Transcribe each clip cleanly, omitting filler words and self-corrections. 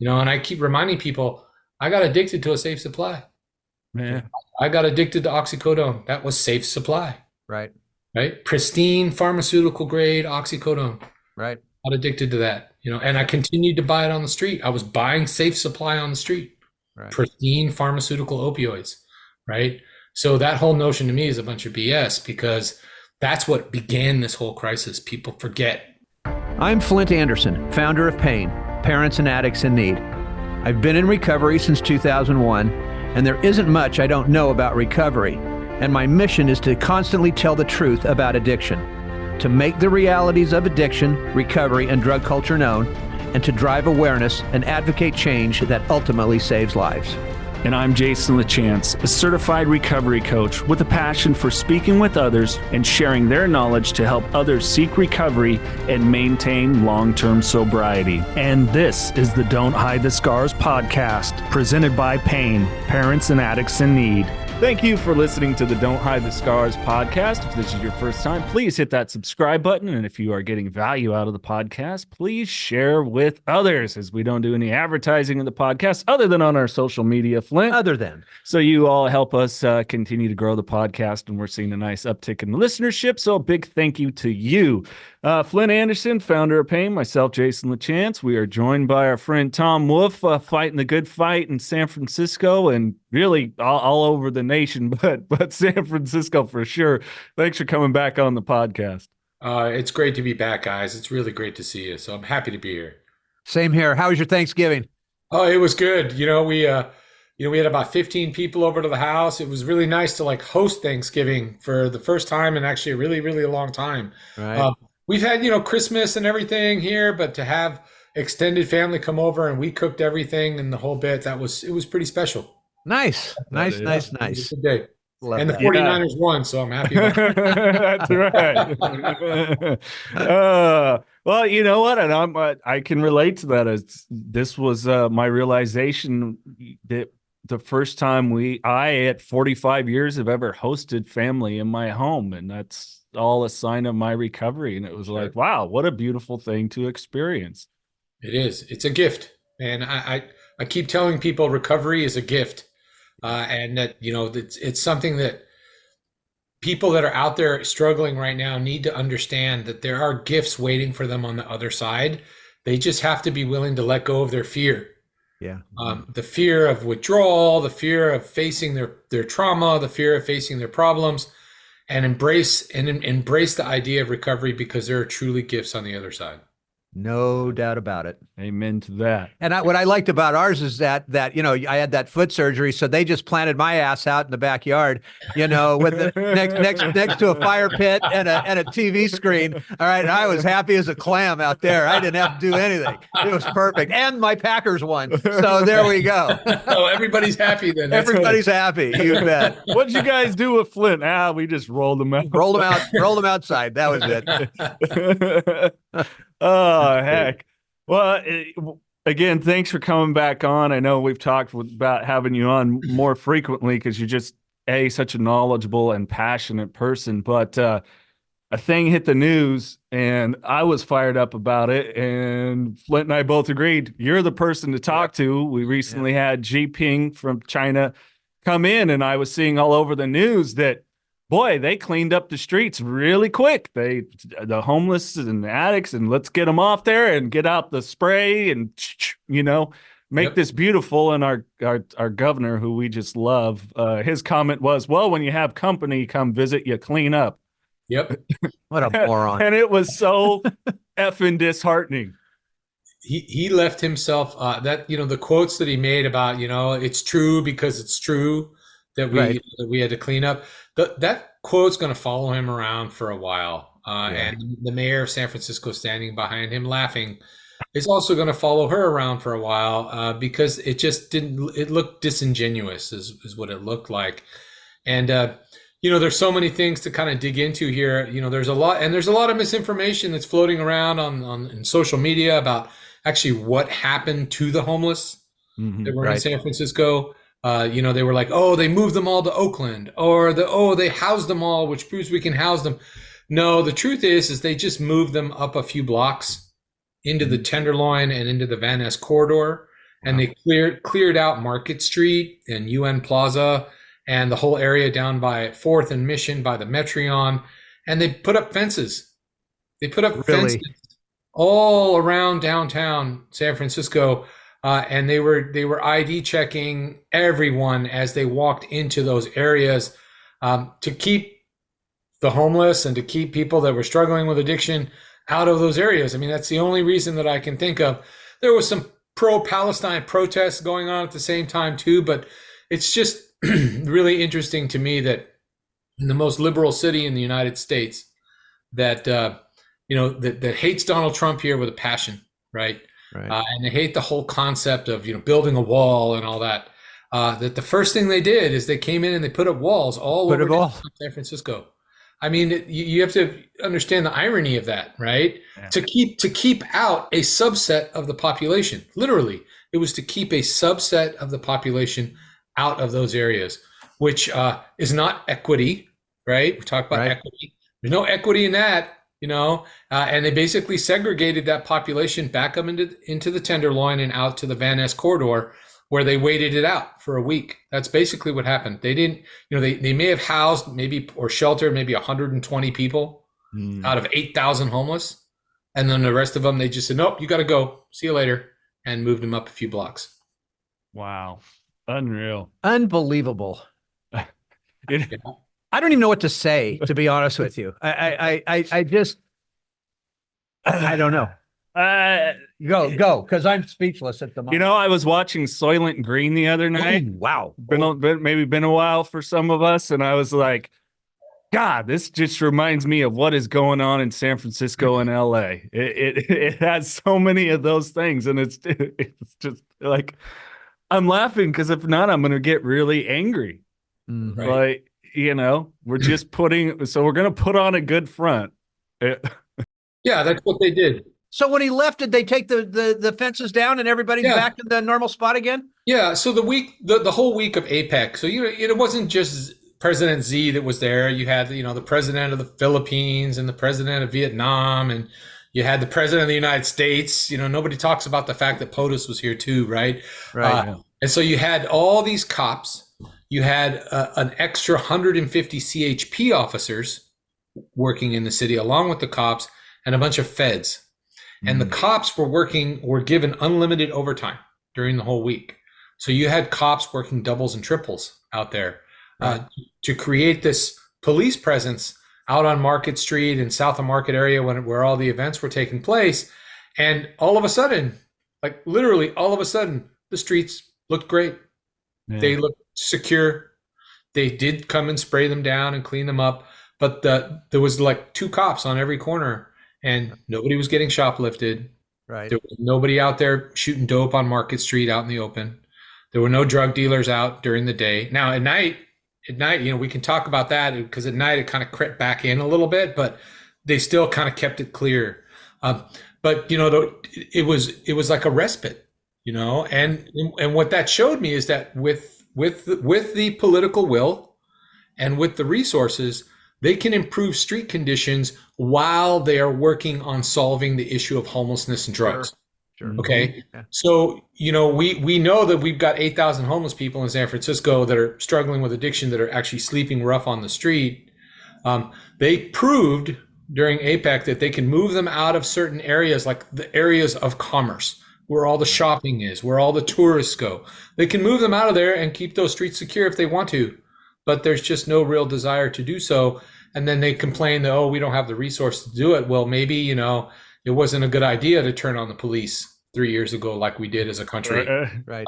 And I keep reminding people, I got addicted to a safe supply. Yeah. I got addicted to oxycodone. That was safe supply, Right. right? Pristine pharmaceutical grade oxycodone. Right. Not addicted to that, and I continued to buy it on the street. I was buying safe supply on the street, Right. pristine pharmaceutical opioids, right? So that whole notion to me is a bunch of BS because that's what began this whole crisis. People forget. I'm Flindt Andersen, founder of Pain, Parents and Addicts in Need. I've been in recovery since 2001, and there isn't much I don't know about recovery. And my mission is to constantly tell the truth about addiction, to make the realities of addiction, recovery, and drug culture known, and to drive awareness and advocate change that ultimately saves lives. And I'm Jason LaChance, a certified recovery coach with a passion for speaking with others and sharing their knowledge to help others seek recovery and maintain long-term sobriety. And this is the Don't Hide the Scars podcast, presented by Pain, Parents and Addicts in Need. Thank you for listening to the Don't Hide the Scars podcast. If this is your first time, please hit that subscribe button. And if you are getting value out of the podcast, please share with others, as we don't do any advertising in the podcast other than on our social media, Flindt. Other than. So you all help us continue to grow the podcast, and we're seeing a nice uptick in listenership. So a big thank you to you. Flindt Andersen, founder of Pain, myself, Jason LaChance. We are joined by our friend Tom Wolf, fighting the good fight in San Francisco and really all over the nation, but San Francisco for sure. Thanks for coming back on the podcast. It's great to be back, guys. It's really great to see you. So I'm happy to be here. Same here. How was your Thanksgiving? Oh, it was good. We had about 15 people over to the house. It was really nice to host Thanksgiving for the first time in actually a really, really long time. Right. We've had, Christmas and everything here, but to have extended family come over and we cooked everything and the whole bit, it was pretty special. Nice. Nice. It was a good day. And the 49ers won, so I'm happy about that. That's right. Well, you know what? And I can relate to that. This was my realization that the first time I at 45 years have ever hosted family in my home, and that's all a sign of my recovery. And it was like, wow, what a beautiful thing to experience. It is. It's a gift. And I keep telling people recovery is a gift. And that, it's something that people that are out there struggling right now need to understand, that there are gifts waiting for them on the other side. They just have to be willing to let go of their fear. Yeah. The fear of withdrawal, the fear of facing their trauma, the fear of facing their problems, and embrace the idea of recovery, because there are truly gifts on the other side. No doubt about it. Amen to that. And what I liked about ours is that I had that foot surgery, so they just planted my ass out in the backyard, with the next to a fire pit and a TV screen. All right, and I was happy as a clam out there. I didn't have to do anything. It was perfect, and my Packers won. So there we go. Oh, everybody's happy then. Everybody's happy. You bet. What'd you guys do with Flindt? We just rolled them out. Rolled them outside. That was it. Oh, heck. Well, again, thanks for coming back on. I know we've talked about having you on more frequently because you're just such a knowledgeable and passionate person. But a thing hit the news and I was fired up about it. And Flindt and I both agreed, you're the person to talk to. We recently had Jinping from China come in, and I was seeing all over the news that, boy, they cleaned up the streets really quick. The homeless and the addicts, and let's get them off there and get out the spray and, make this beautiful. And our governor, who we just love, his comment was, well, when you have company come visit, you clean up. Yep. What a moron. And it was so effing disheartening. He left himself the quotes that he made about, it's true because it's true that we had to clean up. That quote's going to follow him around for a while. And the mayor of San Francisco standing behind him laughing is also going to follow her around for a while because it just it looked disingenuous is what it looked like. And, there's so many things to kind of dig into here. There's a lot of misinformation that's floating around in social media about actually what happened to the homeless that were in San Francisco. They were like, oh, they moved them all to Oakland, or they housed them all, which proves we can house them. No, the truth is they just moved them up a few blocks into the Tenderloin and into the Van Ness corridor. and they cleared out Market Street and UN Plaza and the whole area down by 4th and Mission by the Metreon, and they put up fences. They put up fences all around downtown San Francisco, and they were ID checking everyone as they walked into those areas, to keep the homeless and to keep people that were struggling with addiction out of those areas. I mean, that's the only reason that I can think of. There was some pro-Palestine protests going on at the same time too, but it's just really interesting to me that in the most liberal city in the United States, that that hates Donald Trump here with a passion, right? And they hate the whole concept of building a wall and all that. That the first thing they did is they came in and they put up walls all over San Francisco. I mean, you have to understand the irony of that, right? Yeah. To keep out a subset of the population. Literally, it was to keep a subset of the population out of those areas, which is not equity, right? We talk about equity. There's no equity in that, and they basically segregated that population back up into the Tenderloin and out to the Van Ness corridor, where they waited it out for a week. That's basically what happened. They didn't, they may have housed or sheltered maybe 120 people out of 8,000 homeless. And then the rest of them, they just said, nope, you got to go. See you later. And moved them up a few blocks. Wow. Unreal. Unbelievable. I don't even know what to say, to be honest with you. I just, I don't know. Go, because I'm speechless at the moment. I was watching Soylent Green the other night. Ooh, wow. Been a while for some of us, and I was like, God, this just reminds me of what is going on in San Francisco and LA. It has so many of those things, and it's just like, I'm laughing because if not, I'm going to get really angry. Like, we're just we're going to put on a good front. Yeah, that's what they did. So when he left, did they take the fences down and everybody's back in the normal spot again? Yeah. So the whole week of APEC. So it wasn't just President Z that was there. You had the president of the Philippines and the president of Vietnam, and you had the president of the United States. Nobody talks about the fact that POTUS was here too, right? Right. And so you had all these cops. You had an extra 150 CHP officers working in the city, along with the cops, and a bunch of feds. And the cops were given unlimited overtime during the whole week. So you had cops working doubles and triples out there to create this police presence out on Market Street and South of Market area where all the events were taking place. And all of a sudden, like literally all of a sudden, the streets looked great. Yeah. They looked secure. They did come and spray them down and clean them up. But there was like 2 cops on every corner. And nobody was getting shoplifted. Right. There was nobody out there shooting dope on Market Street out in the open. There were no drug dealers out during the day. Now at night, we can talk about that because at night it kind of crept back in a little bit, but they still kind of kept it clear. But it was like a respite, and what that showed me is that with the political will and with the resources, they can improve street conditions while they are working on solving the issue of homelessness and drugs. Sure. Okay. Yeah. So, we know that we've got 8,000 homeless people in San Francisco that are struggling with addiction, that are actually sleeping rough on the street. They proved during APEC that they can move them out of certain areas, like the areas of commerce, where all the shopping is, where all the tourists go. They can move them out of there and keep those streets secure if they want to, but there's just no real desire to do so. And then they complain that, we don't have the resource to do it. Well, maybe, it wasn't a good idea to turn on the police 3 years ago like we did as a country. Right.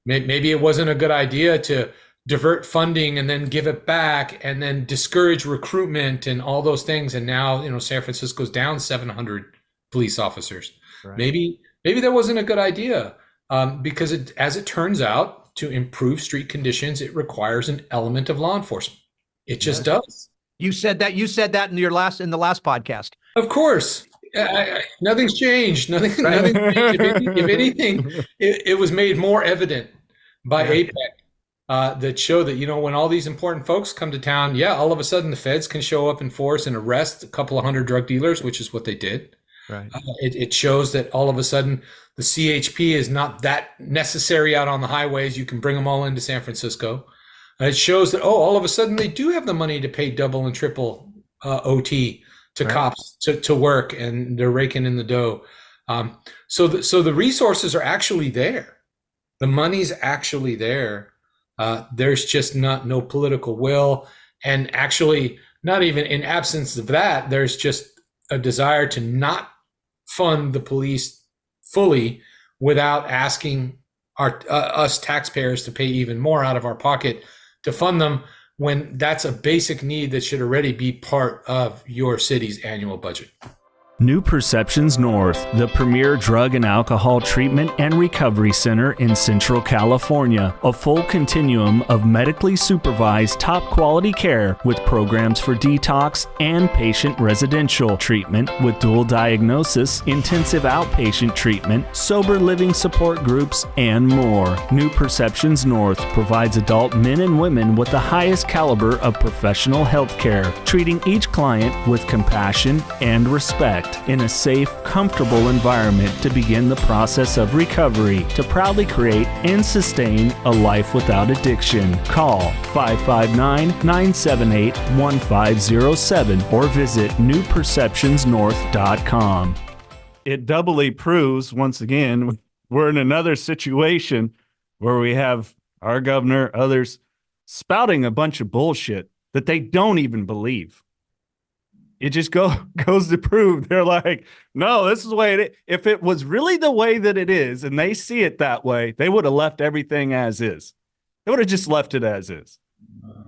Maybe it wasn't a good idea to divert funding and then give it back and then discourage recruitment and all those things. And now, San Francisco's down 700 police officers. Right. Maybe that wasn't a good idea because as it turns out, to improve street conditions, it requires an element of law enforcement. It just does. You said that in the last podcast. Of course. Nothing's changed. Nothing changed. If anything, it was made more evident by APEC that show that, when all these important folks come to town, all of a sudden the feds can show up in force and arrest a couple of hundred drug dealers, which is what they did. Right. It shows that all of a sudden the CHP is not that necessary out on the highways. You can bring them all into San Francisco. And it shows that, all of a sudden they do have the money to pay double and triple OT to cops to work, and they're raking in the dough. So the resources are actually there. The money's actually there. There's just no political will. And actually, not even in absence of that, there's just a desire to not fund the police fully without asking us taxpayers to pay even more out of our pocket to fund them, when that's a basic need that should already be part of your city's annual budget. New Perceptions North, the premier drug and alcohol treatment and recovery center in Central California. A full continuum of medically supervised top quality care with programs for detox and patient residential treatment with dual diagnosis, intensive outpatient treatment, sober living support groups, and more. New Perceptions North provides adult men and women with the highest caliber of professional health care, treating each client with compassion and respect, in a safe, comfortable environment to begin the process of recovery to proudly create and sustain a life without addiction. Call 559-978-1507 or visit newperceptionsnorth.com. It doubly proves, once again, we're in another situation where we have our governor, others, spouting a bunch of bullshit that they don't even believe. It just goes to prove they're like, no, this is the way it is. If it was really the way that it is and they see it that way, they would have left everything as is. They would have just left it as is.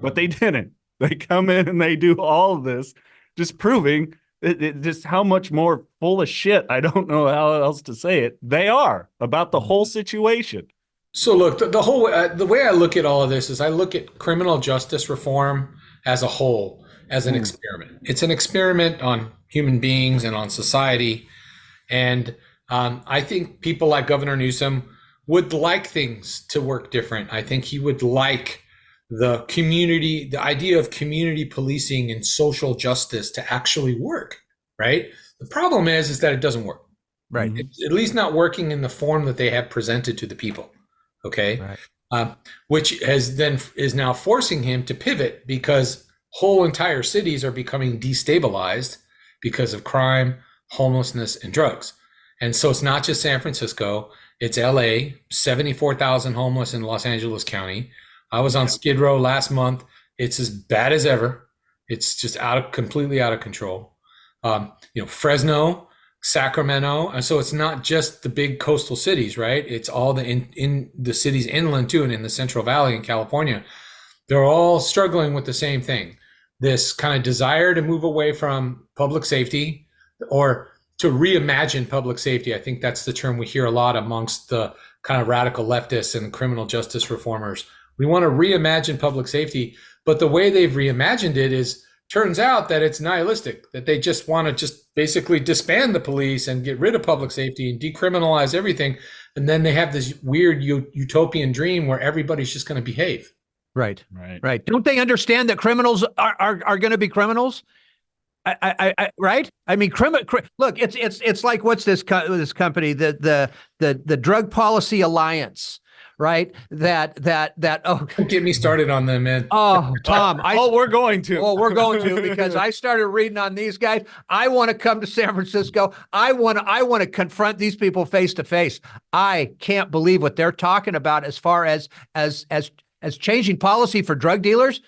But they didn't. They come in and they do all of this, just proving just how much more full of shit, I don't know how else to say it, they are about the whole situation. So look, the way I look at all of this is I look at criminal justice reform as a whole, as an experiment. It's an experiment on human beings and on society. And I think people like Governor Newsom would like things to work different. I think he would like the idea of community policing and social justice to actually work, right? The problem is that it doesn't work. Right. It's at least not working in the form that they have presented to the people. Okay. Right. Which is now forcing him to pivot, because whole entire cities are becoming destabilized because of crime, homelessness, and drugs. And so it's not just San Francisco, it's LA, 74,000 homeless in Los Angeles County. I was on Skid Row last month. It's as bad as ever. It's just completely out of control. Fresno, Sacramento. And so it's not just the big coastal cities, right? It's all in the cities inland too, and in the Central Valley in California. They're all struggling with the same thing. This kind of desire to move away from public safety, or to reimagine public safety. I think that's the term we hear a lot amongst the kind of radical leftists and criminal justice reformers. We want to reimagine public safety, but the way they've reimagined it turns out that it's nihilistic, that they just want to just basically disband the police and get rid of public safety and decriminalize everything. And then they have this weird utopian dream where everybody's just going to behave. Right. Don't they understand that criminals are going to be criminals? Right? I mean, look, it's like, what's this company, the Drug Policy Alliance, right? That Don't get me started on them, man. Oh, Tom, we're going to because I started reading on these guys. I want to come to San Francisco. I want to confront these people face to face. I can't believe what they're talking about as far as changing policy for drug dealers.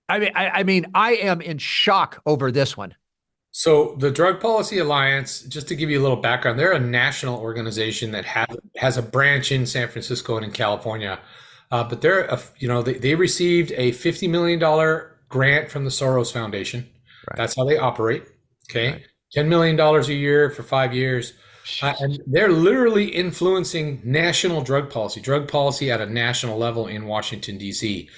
I mean, I am in shock over this one. So the Drug Policy Alliance, just to give you a little background, they're a national organization that has a branch in San Francisco and in California. But they received a $50 million grant from the Soros Foundation. Right. That's how they operate. Okay. Right. $10 million a year for 5 years. And they're literally influencing national drug policy at a national level in Washington, D.C.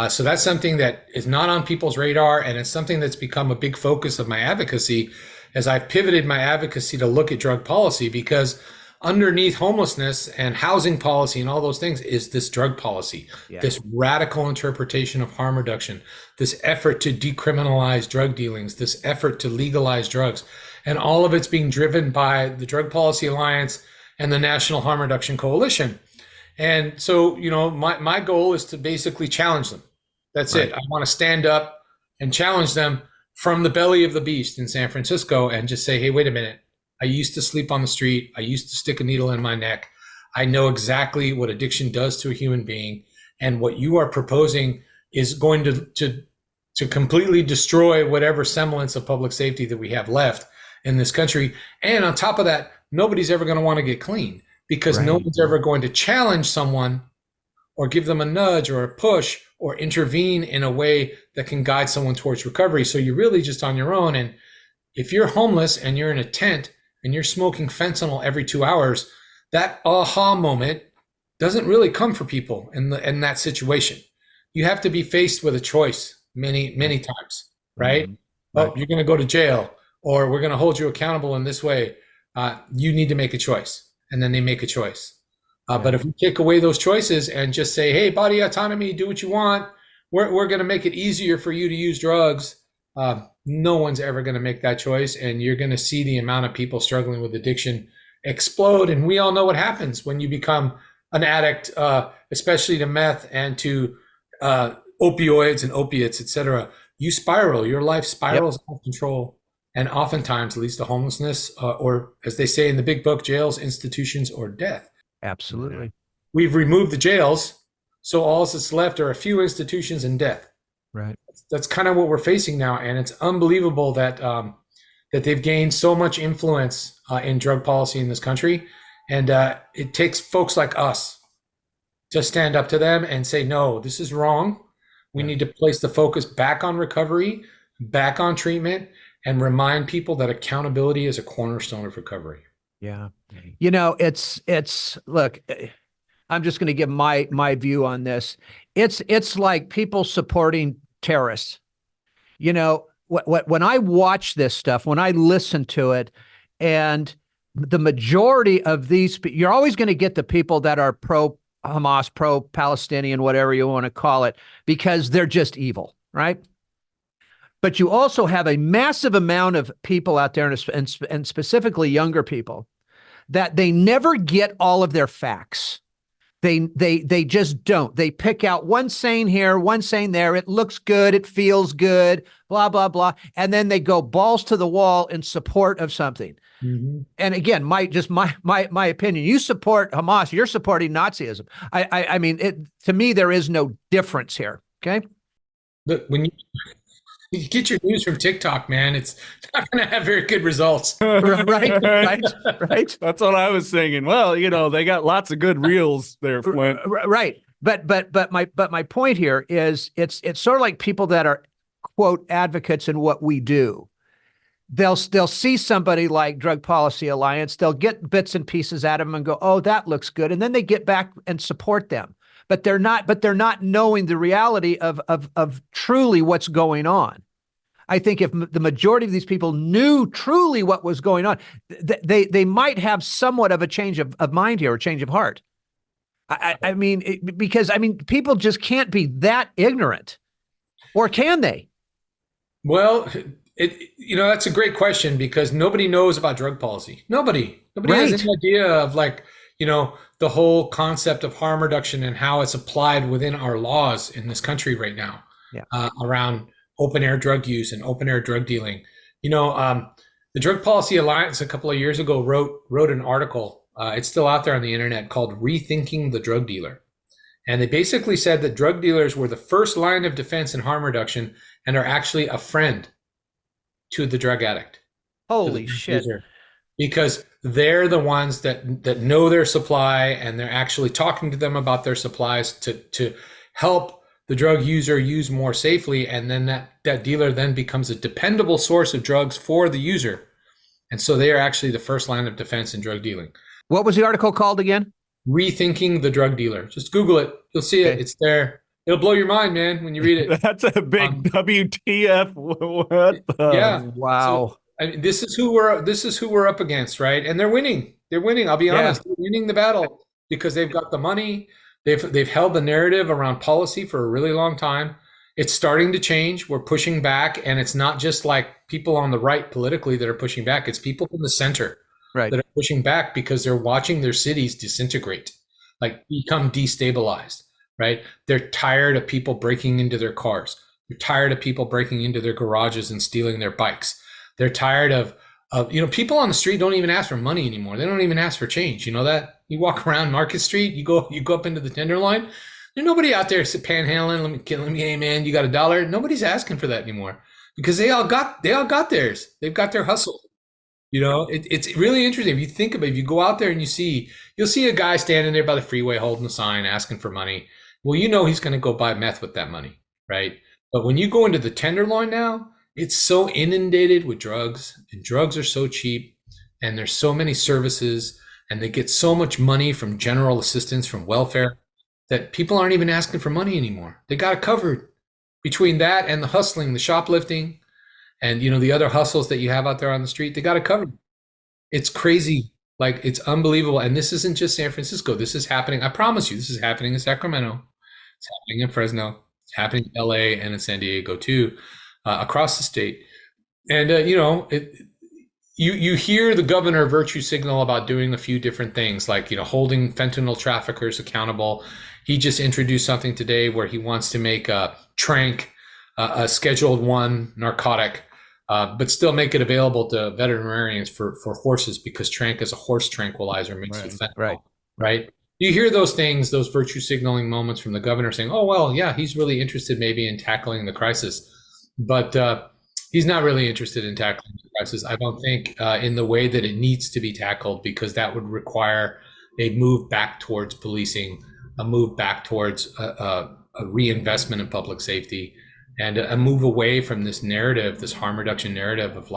So that's something that is not on people's radar, and it's something that's become a big focus of my advocacy as I've pivoted my advocacy to look at drug policy, because underneath homelessness and housing policy and all those things is this drug policy, this radical interpretation of harm reduction, this effort to decriminalize drug dealings, this effort to legalize drugs. And all of it's being driven by the Drug Policy Alliance and the National Harm Reduction Coalition. And so, my goal is to basically challenge them. That's it. I want to stand up and challenge them from the belly of the beast in San Francisco and just say, hey, wait a minute. I used to sleep on the street. I used to stick a needle in my neck. I know exactly what addiction does to a human being. And what you are proposing is going to completely destroy whatever semblance of public safety that we have left in this country. And on top of that, nobody's ever going to want to get clean because no one's ever going to challenge someone or give them a nudge or a push or intervene in a way that can guide someone towards recovery. So you're really just on your own. And if you're homeless and you're in a tent and you're smoking fentanyl every 2 hours, that aha moment doesn't really come for people in that situation. You have to be faced with a choice many times, right? Oh, you're going to go to jail, or we're going to hold you accountable in this way. You need to make a choice, and then they make a choice. But if we take away those choices and just say, hey, body autonomy, do what you want, we're going to make it easier for you to use drugs. No one's ever going to make that choice, and you're going to see the amount of people struggling with addiction explode. And we all know what happens when you become an addict, especially to meth and to opioids and opiates, etc. You spiral. Your life spirals out of control, and oftentimes leads to homelessness, or as they say in the big book, jails, institutions, or death. Absolutely. We've removed the jails, so all that's left are a few institutions and death. Right. That's kind of what we're facing now, and it's unbelievable that that they've gained so much influence in drug policy in this country, and it takes folks like us to stand up to them and say, no, this is wrong. We need to place the focus back on recovery, back on treatment, and remind people that accountability is a cornerstone of recovery. Yeah. It's look, I'm just going to give my view on this. It's like people supporting terrorists. When I watch this stuff, when I listen to it, and the majority of these, you're always going to get the people that are pro-Hamas, pro-Palestinian, whatever you want to call it, because they're just evil, right? But you also have a massive amount of people out there, and specifically younger people, that they never get all of their facts. They just don't. They pick out one saying here, one saying there. It looks good. It feels good, blah, blah, blah. And then they go balls to the wall in support of something. Mm-hmm. And again, my opinion, you support Hamas, you're supporting Nazism. I mean, to me, there is no difference here. Okay. Look, when you get your news from TikTok, man, it's not going to have very good results. Right. That's what I was thinking. Well, they got lots of good reels there, Flindt. Right. But my point here is it's sort of like people that are, quote, advocates in what we do. They'll see somebody like Drug Policy Alliance, they'll get bits and pieces out of them and go, oh, that looks good. And then they get back and support them. But they're not knowing the reality of truly what's going on. I think if the majority of these people knew truly what was going on, they might have somewhat of a change of mind here, or change of heart. I mean, because people just can't be that ignorant, or can they? Well, that's a great question, because nobody knows about drug policy. Nobody has any idea of the whole concept of harm reduction and how it's applied within our laws in this country right now, around open air drug use and open air drug dealing. The Drug Policy Alliance a couple of years ago wrote an article. It's still out there on the internet, called "Rethinking the Drug Dealer," and they basically said that drug dealers were the first line of defense in harm reduction and are actually a friend to the drug addict. Holy shit! User, because they're the ones that know their supply, and they're actually talking to them about their supplies to help the drug user use more safely. And then that dealer then becomes a dependable source of drugs for the user. And so they are actually the first line of defense in drug dealing. What was the article called again? Rethinking the Drug Dealer. Just Google it. You'll see it. It's there. It'll blow your mind, man, when you read it. That's a big WTF. What? Yeah. Wow. So, this is who we're up against, right? And they're winning. I'll be honest. They're winning the battle because they've got the money. They've held the narrative around policy for a really long time. It's starting to change. We're pushing back, and it's not just like people on the right politically that are pushing back. It's people from the center Right. that are pushing back because they're watching their cities disintegrate, like become destabilized, right? They're tired of people breaking into their cars. They're tired of people breaking into their garages and stealing their bikes. They're tired of people on the street don't even ask for money anymore. They don't even ask for change. You know that? You walk around Market Street, you go up into the Tenderloin. There's nobody out there panhandling. Let me, hey man, you got $1? Nobody's asking for that anymore because they all got theirs. They've got their hustle. It's really interesting. If you think about it, if you go out there and you'll see a guy standing there by the freeway holding a sign asking for money. Well, he's going to go buy meth with that money, right? But when you go into the Tenderloin now, it's so inundated with drugs, and drugs are so cheap, and there's so many services, and they get so much money from general assistance, from welfare, that people aren't even asking for money anymore. They got it covered between that and the hustling, the shoplifting, and the other hustles that you have out there on the street. They got it covered. It's crazy. Like, it's unbelievable. And this isn't just San Francisco. This is happening. I promise you, this is happening in Sacramento. It's happening in Fresno. It's happening in LA and in San Diego too, across the state. And you hear the governor virtue signal about doing a few different things, like holding fentanyl traffickers accountable. He just introduced something today where he wants to make tranq a Scheduled 1 narcotic, but still make it available to veterinarians for horses, because tranq is a horse tranquilizer mixed with fentanyl. Right? You hear those things, those virtue signaling moments from the governor saying, oh, well, yeah, he's really interested maybe in tackling the crisis. But he's not really interested in tackling the crisis, I don't think, in the way that it needs to be tackled, because that would require a move back towards policing, a move back towards a reinvestment in public safety, and a move away from this narrative, this harm reduction narrative of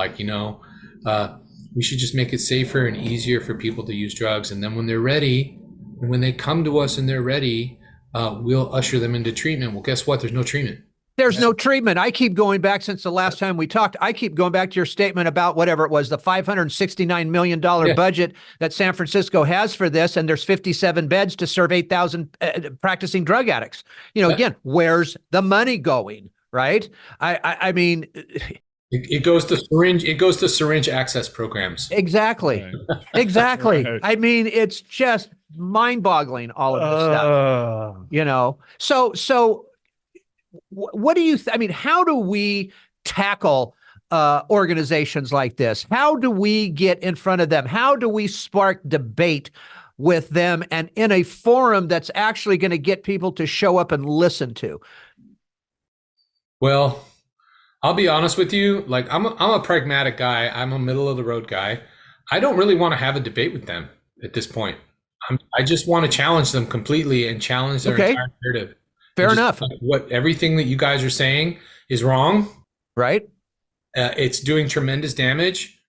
we should just make it safer and easier for people to use drugs. And then when they're ready, and when they come to us and they're ready, we'll usher them into treatment. Well, guess what? There's no treatment. There's no treatment. I keep going back since the last time we talked. I keep going back to your statement about whatever it was, the $569 million budget that San Francisco has for this. And there's 57 beds to serve 8,000 practicing drug addicts. Again, where's the money going? Right. I mean, it goes to syringe. It goes to syringe access programs. Exactly. Right. Exactly. Right. I mean, it's just mind-boggling, all of this stuff. So what do you? I mean, how do we tackle organizations like this? How do we get in front of them? How do we spark debate with them, and in a forum that's actually going to get people to show up and listen to? Well, I'll be honest with you. Like, I'm a pragmatic guy. I'm a middle of the road guy. I don't really want to have a debate with them at this point. I just want to challenge them completely and challenge their entire narrative. Fair enough. Everything that you guys are saying is wrong. Right. It's doing tremendous damage.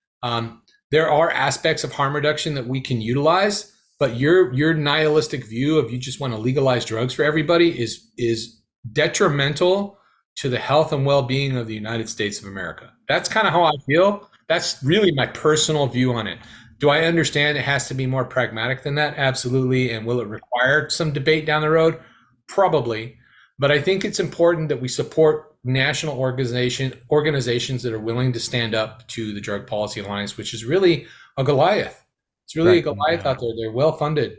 There are aspects of harm reduction that we can utilize, but your nihilistic view of you just want to legalize drugs for everybody is detrimental to the health and well-being of the United States of America. That's kind of how I feel. That's really my personal view on it. Do I understand it has to be more pragmatic than that? Absolutely. And will it require some debate down the road? Probably. But I think it's important that we support national organizations that are willing to stand up to the Drug Policy Alliance, which is really a Goliath. It's really a Goliath out there. They're well-funded.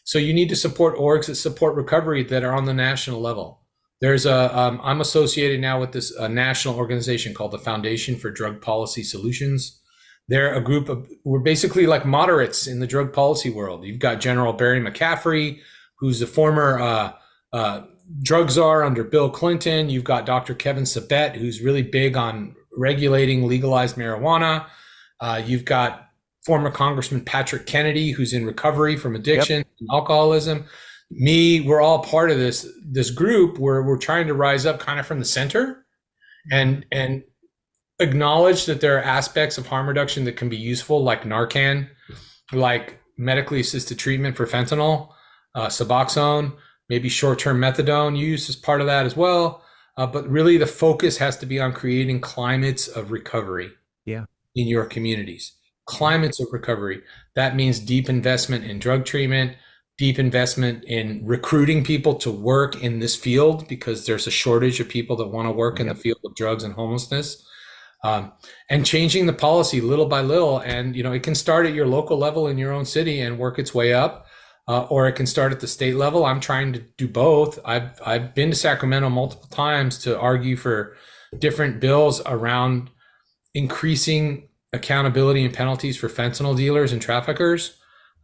So you need to support orgs that support recovery that are on the national level. There's I'm associated now with this national organization called the Foundation for Drug Policy Solutions. They're a group we're basically like moderates in the drug policy world. You've got General Barry McCaffrey, who's the former drug czar under Bill Clinton. You've got Dr. Kevin Sabet, who's really big on regulating legalized marijuana. You've got former Congressman Patrick Kennedy, who's in recovery from addiction and alcoholism. We're all part of this group where we're trying to rise up kind of from the center and acknowledge that there are aspects of harm reduction that can be useful, like Narcan, like medically assisted treatment for fentanyl, Suboxone, maybe short-term methadone use as part of that as well. But really the focus has to be on creating climates of recovery in your communities. Climates of recovery. That means deep investment in drug treatment, deep investment in recruiting people to work in this field because there's a shortage of people that want to work in the field of drugs and homelessness. And changing the policy little by little. And, it can start at your local level in your own city and work its way up, or it can start at the state level. I'm trying to do both. I've been to Sacramento multiple times to argue for different bills around increasing accountability and penalties for fentanyl dealers and traffickers.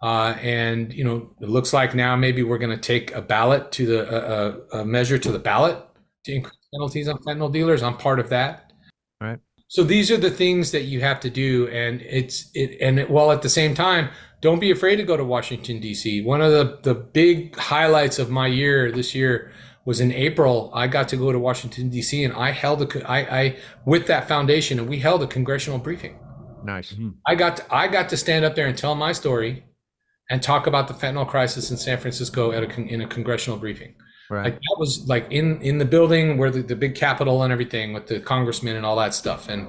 And, it looks like now maybe we're going to take a ballot to a measure to the ballot to increase penalties on fentanyl dealers. I'm part of that. All right. So these are the things that you have to do. And while at the same time, don't be afraid to go to Washington, D.C. One of the big highlights of my year this year was in April. I got to go to Washington, D.C. and I held with that foundation, and we held a congressional briefing. Nice. Mm-hmm. I got to stand up there and tell my story and talk about the fentanyl crisis in San Francisco in a congressional briefing. Right. Like that was like in the building where the big Capitol and everything with the congressmen and all that stuff. And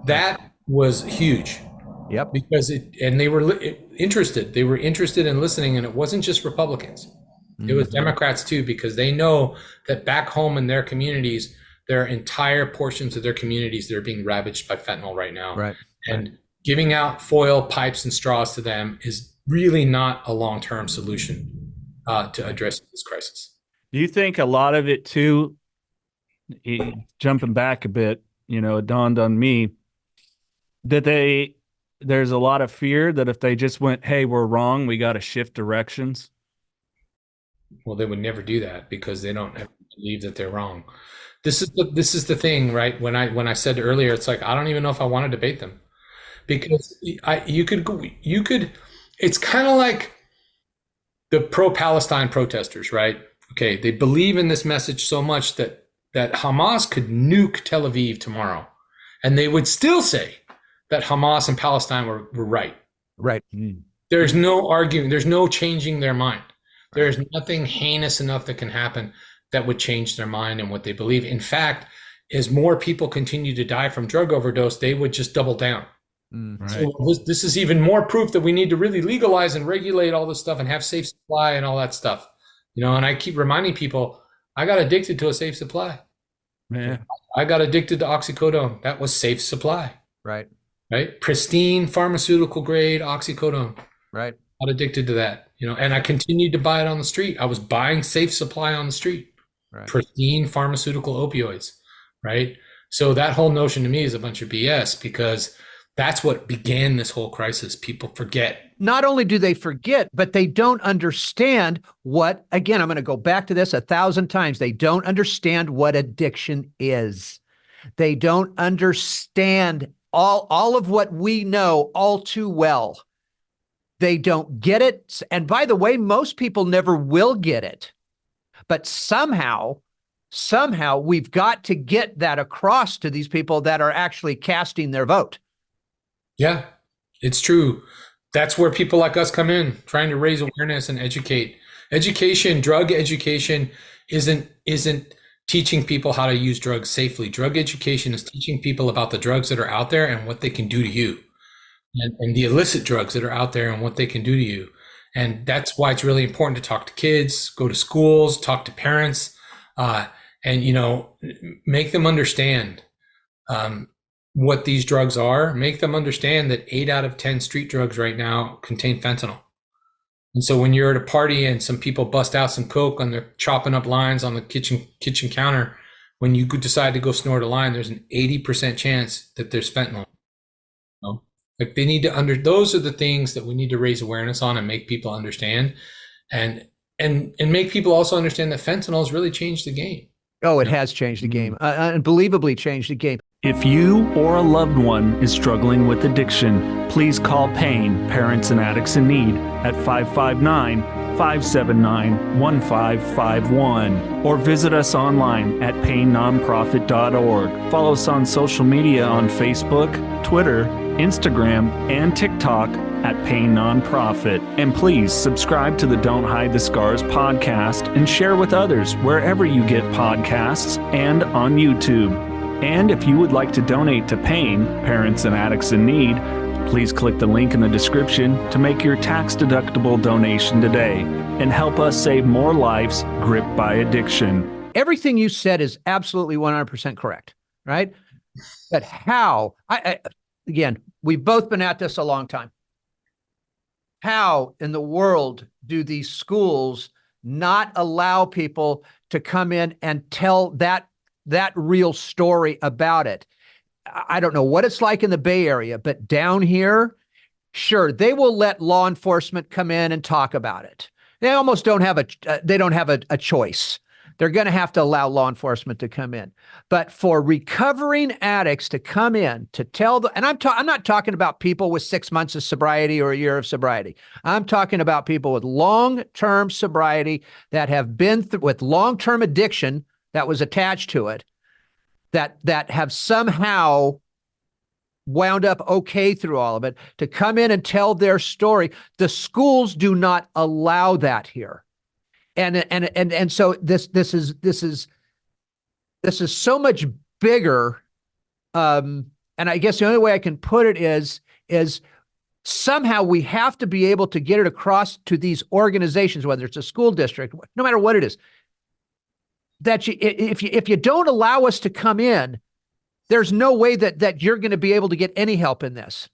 that was huge. Yep. Because they were interested. They were interested in listening, and it wasn't just Republicans. Mm-hmm. It was Democrats too, because they know that back home in their communities, there are entire portions of their communities that are being ravaged by fentanyl right now. Right. And giving out foil, pipes, and straws to them is really not a long-term solution to address this crisis. Do you think a lot of it too, jumping back a bit, it dawned on me that there's a lot of fear that if they just went, hey, we're wrong, we got to shift directions? Well, they would never do that because they don't ever believe that they're wrong. This is the thing, right? When I said earlier, it's like, I don't even know if I want to debate them, because you could, it's kind of like the pro-Palestine protesters, right? Okay, they believe in this message so much that Hamas could nuke Tel Aviv tomorrow, and they would still say that Hamas and Palestine were right. Right. There's no arguing. There's no changing their mind. There's nothing heinous enough that can happen that would change their mind and what they believe. In fact, as more people continue to die from drug overdose, they would just double down. Right. So this is even more proof that we need to really legalize and regulate all this stuff and have safe supply and all that stuff. And I keep reminding people, I got addicted to a safe supply. Yeah. I got addicted to oxycodone. That was safe supply. Right. Right. Pristine pharmaceutical grade oxycodone. Right. Got addicted to that. And I continued to buy it on the street. I was buying safe supply on the street. Right. Pristine pharmaceutical opioids. Right. So that whole notion to me is a bunch of BS, because that's what began this whole crisis. People forget. Not only do they forget, but they don't understand what, again, I'm going to go back to this 1,000 times. They don't understand what addiction is. They don't understand all of what we know all too well. They don't get it. And by the way, most people never will get it. But somehow we've got to get that across to these people that are actually casting their vote. Yeah, it's true. That's where people like us come in, trying to raise awareness and educate. Education, drug education isn't teaching people how to use drugs safely. Drug education is teaching people about the drugs that are out there and what they can do to you, and the illicit drugs that are out there and what they can do to you. And that's why it's really important to talk to kids, go to schools, talk to parents, and make them understand what these drugs are. Make them understand that 8 out of 10 street drugs right now contain fentanyl. And so when you're at a party and some people bust out some coke and they're chopping up lines on the kitchen counter, when you decide to go snort a line, there's an 80% chance that there's fentanyl. Like they need to those are the things that we need to raise awareness on and make people understand, and make people also understand that fentanyl has really changed the game. Oh, it has changed the game. Unbelievably changed the game. If you or a loved one is struggling with addiction, please call PAIN, Parents and Addicts in Need, at 559-579-1551, or visit us online at painnonprofit.org. Follow us on social media on Facebook, Twitter, Instagram, and TikTok at Pain Nonprofit. And please subscribe to the Don't Hide the Scars podcast and share with others wherever you get podcasts and on YouTube. And if you would like to donate to PAIN, Parents and Addicts in Need, Please click the link in the description to make your tax-deductible donation today and help us save more lives gripped by addiction. Everything you said is absolutely 100% correct, right? But how? Again, we've both been at this a long time. How in the world do these schools not allow people to come in and tell that real story about it? I don't know what it's like in the Bay Area, but down here, sure, they will let law enforcement come in and talk about it. They almost don't have a choice. They're going to have to allow law enforcement to come in. But for recovering addicts to come in to tell and I'm not talking about people with 6 months of sobriety or a year of sobriety. I'm talking about people with long-term sobriety that have been with long-term addiction that was attached to it, that have somehow wound up okay through all of it, to come in and tell their story. The schools do not allow that here. And so this is so much bigger. And I guess the only way I can put it is somehow we have to be able to get it across to these organizations, whether it's a school district, no matter what it is, that if you don't allow us to come in, there's no way that you're going to be able to get any help in this.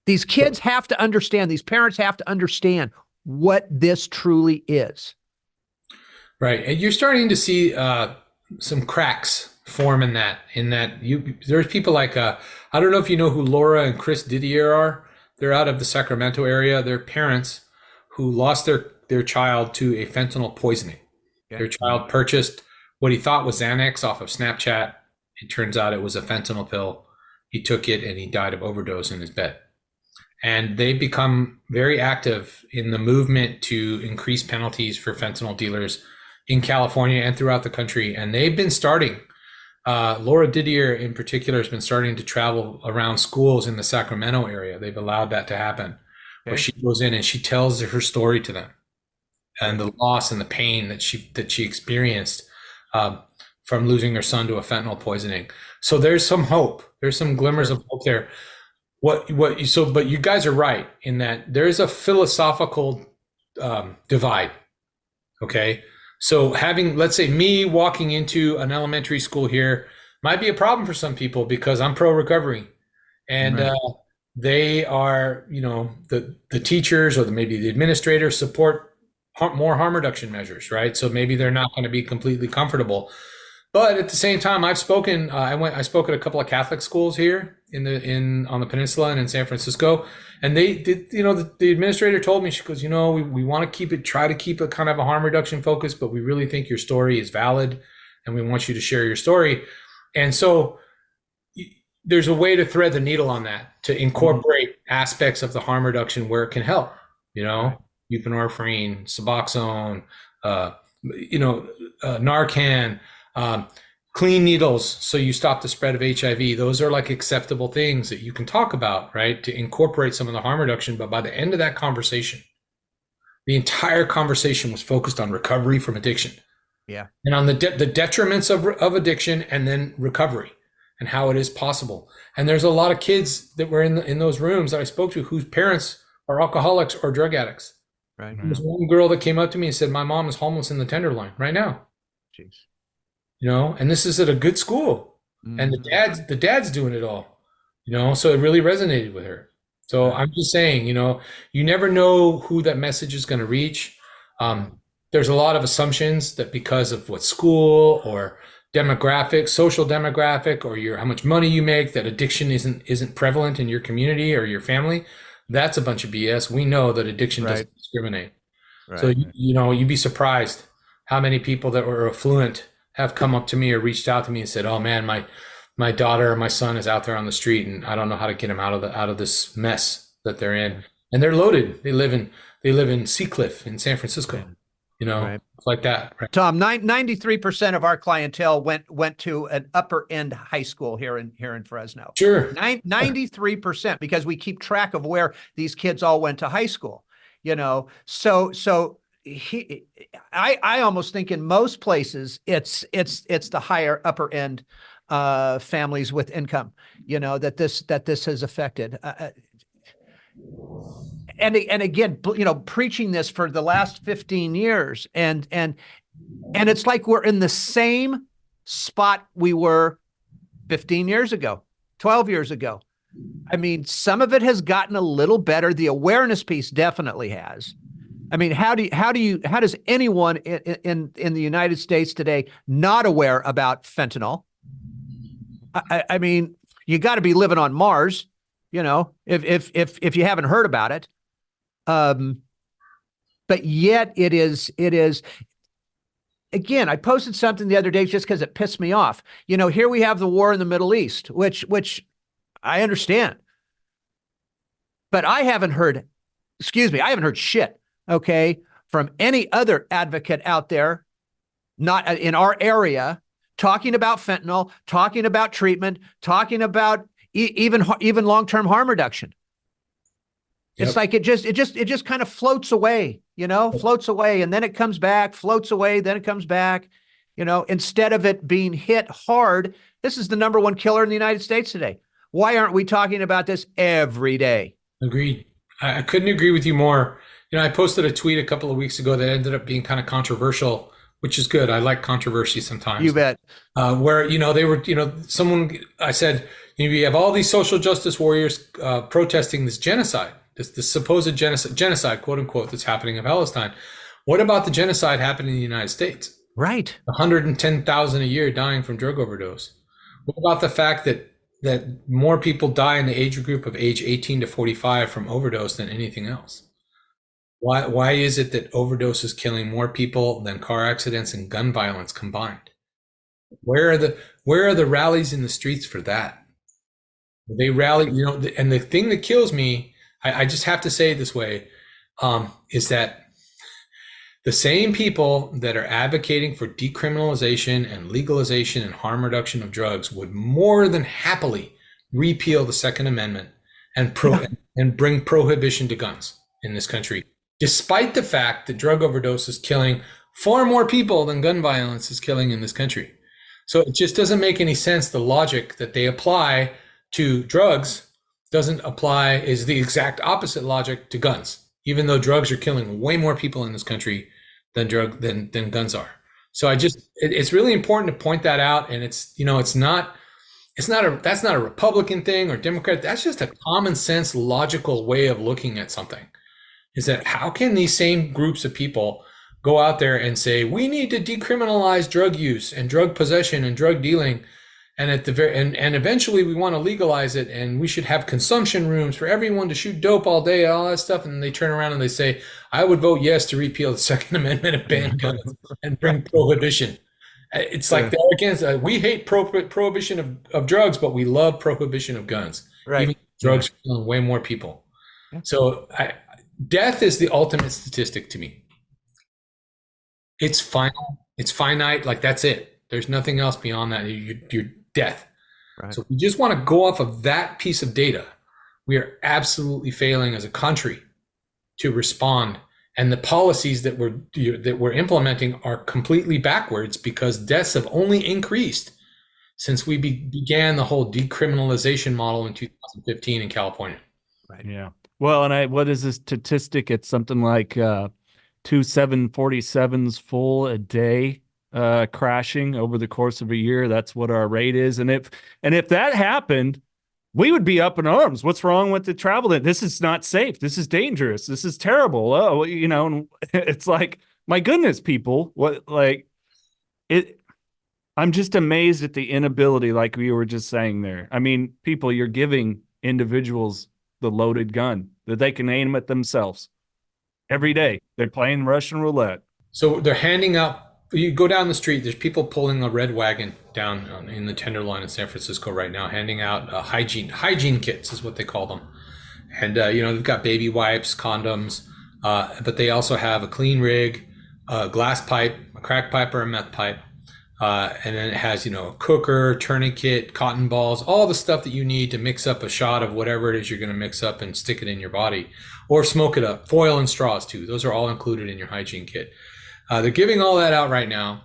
These kids have to understand, these parents have to understand what this truly is. Right. And you're starting to see some cracks form in that there's people like, I don't know if you know who Laura and Chris Didier are. They're out of the Sacramento area. They're parents who lost their child to a fentanyl poisoning. Okay. Their child purchased what he thought was Xanax off of Snapchat. It turns out it was a fentanyl pill. He took it and he died of overdose in his bed. And they've become very active in the movement to increase penalties for fentanyl dealers in California and throughout the country. And they've been starting, Laura Didier in particular has been starting to travel around schools in the Sacramento area. They've allowed that to happen, where she goes in and she tells her story to them and the loss and the pain that she experienced from losing her son to a fentanyl poisoning. So there's some hope. There's some glimmers of hope there. But you guys are right in that there's a philosophical divide. Okay. So having, let's say, me walking into an elementary school here might be a problem for some people because I'm pro recovery, and they are, the teachers or maybe the administrators support more harm reduction measures, right? So maybe they're not going to be completely comfortable. But at the same time, I've spoken. I spoke at a couple of Catholic schools here on the peninsula and in San Francisco, and they did. The administrator told me, she goes, we want to try to keep it kind of a harm reduction focus, but we really think your story is valid, and we want you to share your story. And so there's a way to thread the needle on that, to incorporate aspects of the harm reduction where it can help. Buprenorphine, Suboxone, Narcan. Clean needles so you stop the spread of HIV. Those are like acceptable things that you can talk about, right, to incorporate some of the harm reduction. But by the end of that conversation, the entire conversation was focused on recovery from addiction. Yeah. And on the detriments of addiction, and then recovery and how it is possible. And there's a lot of kids that were in those rooms that I spoke to whose parents are alcoholics or drug addicts. Right. There's one girl that came up to me and said, my mom is homeless in the Tenderloin right now. Jeez. And this is at a good school, and the dad's doing it all, so it really resonated with her. So I'm just saying, you never know who that message is going to reach. There's a lot of assumptions that because of what school or social demographic, or how much money you make, that addiction isn't prevalent in your community or your family. That's a bunch of BS. We know that addiction doesn't discriminate. Right. So, you'd be surprised how many people that were affluent have come up to me or reached out to me and said, oh man, my daughter or my son is out there on the street and I don't know how to get him out of this mess that they're in. And they're loaded. They live in Seacliff in San Francisco, like that. Right. Tom, 93% of our clientele went to an upper end high school here in Fresno. Sure. 93%, because we keep track of where these kids all went to high school, so I almost think in most places it's the higher upper end families with income, that this has affected. And again, preaching this for the last 15 years, and it's like we're in the same spot we were 15 years ago, 12 years ago. I mean, some of it has gotten a little better. The awareness piece definitely has. I mean, how does anyone in the United States today not aware about fentanyl? I mean, you got to be living on Mars, if you haven't heard about it. But yet it is. Again, I posted something the other day just because it pissed me off. Here we have the war in the Middle East, which I understand, but I haven't heard shit, okay, from any other advocate out there, not in our area, talking about fentanyl, talking about treatment, talking about even long-term harm reduction. Yep. It's like it just kind of floats away, floats away, and then it comes back, floats away, then it comes back, instead of it being hit hard. This is the number one killer in the United States today. Why aren't we talking about this every day? Agreed. I couldn't agree with you more. I posted a tweet a couple of weeks ago that ended up being kind of controversial, which is good. I like controversy sometimes. You bet. Where, they were, I said, you have all these social justice warriors protesting this genocide, this supposed genocide, quote unquote, that's happening in Palestine. What about the genocide happening in the United States? Right. 110,000 a year dying from drug overdose. What about the fact that more people die in the age group of age 18 to 45 from overdose than anything else? Why is it that overdose is killing more people than car accidents and gun violence combined? Where are the rallies in the streets for that? They rally, and the thing that kills me, I just have to say it this way, is that the same people that are advocating for decriminalization and legalization and harm reduction of drugs would more than happily repeal the Second Amendment and bring prohibition to guns in this country, despite the fact that drug overdose is killing far more people than gun violence is killing in this country. So it just doesn't make any sense. The logic that they apply to drugs is the exact opposite logic to guns, even though drugs are killing way more people in this country than guns are. So it's really important to point that out. And that's not a Republican thing or Democrat. That's just a common sense, logical way of looking at something. Is that how can these same groups of people go out there and say, we need to decriminalize drug use and drug possession and drug dealing, and and eventually we want to legalize it, and we should have consumption rooms for everyone to shoot dope all day, all that stuff, and they turn around and they say, I would vote yes to repeal the Second Amendment and ban guns and bring prohibition. It's like they're against. We hate prohibition of drugs, but we love prohibition of guns. Right. Even drugs are killing way more people. Yeah. So death is the ultimate statistic to me. It's final. It's finite. Like that's it. There's nothing else beyond that. You're death. Right. So if we just want to go off of that piece of data, we are absolutely failing as a country to respond. And the policies that we're implementing are completely backwards because deaths have only increased since we began the whole decriminalization model in 2015 in California. Right. Yeah. Well, and what is the statistic? It's something like 2 747s full a day crashing over the course of a year. That's what our rate is. And if that happened, we would be up in arms. What's wrong with the travel? This is not safe. This is dangerous. This is terrible. Oh, and it's like, my goodness, people, I'm just amazed at the inability, like we were just saying there. I mean, people, you're giving individuals the loaded gun that they can aim at themselves every day. They're playing Russian roulette. So they're handing out, you go down the street, there's people pulling a red wagon down in the Tenderloin in San Francisco right now, handing out hygiene kits is what they call them. And, they've got baby wipes, condoms, but they also have a clean rig, a glass pipe, a crack pipe or a meth pipe. And then it has, a cooker, tourniquet, cotton balls, all the stuff that you need to mix up a shot of whatever it is you're going to mix up and stick it in your body or smoke it up. Foil and straws too. Those are all included in your hygiene kit. They're giving all that out right now.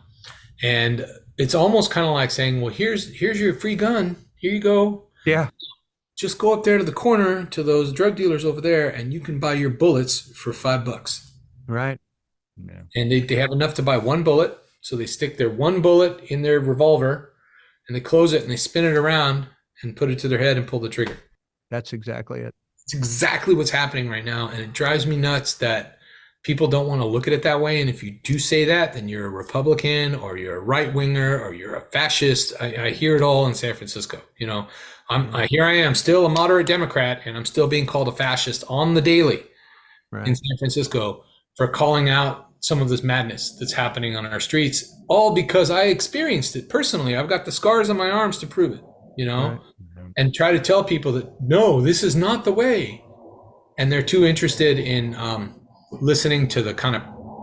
And it's almost kind of like saying, well, here's your free gun. Here you go. Yeah. just go up there to the corner to those drug dealers over there, and you can buy your bullets for $5. Right. Yeah. And they have enough to buy one bullet. So they stick their one bullet in their revolver and they close it and they spin it around and put it to their head and pull the trigger. That's exactly it. It's exactly what's happening right now. And it drives me nuts that people don't want to look at it that way. And if you do say that, then you're a Republican or you're a right winger or you're a fascist. I hear it all in San Francisco. You know, here I am still a moderate Democrat and I'm still being called a fascist on the daily in San Francisco for calling out some of this madness that's happening on our streets, all because I experienced it personally. I've got the scars on my arms to prove it, you know, and try to tell people that, no, this is not the way. And they're too interested in listening to the kind of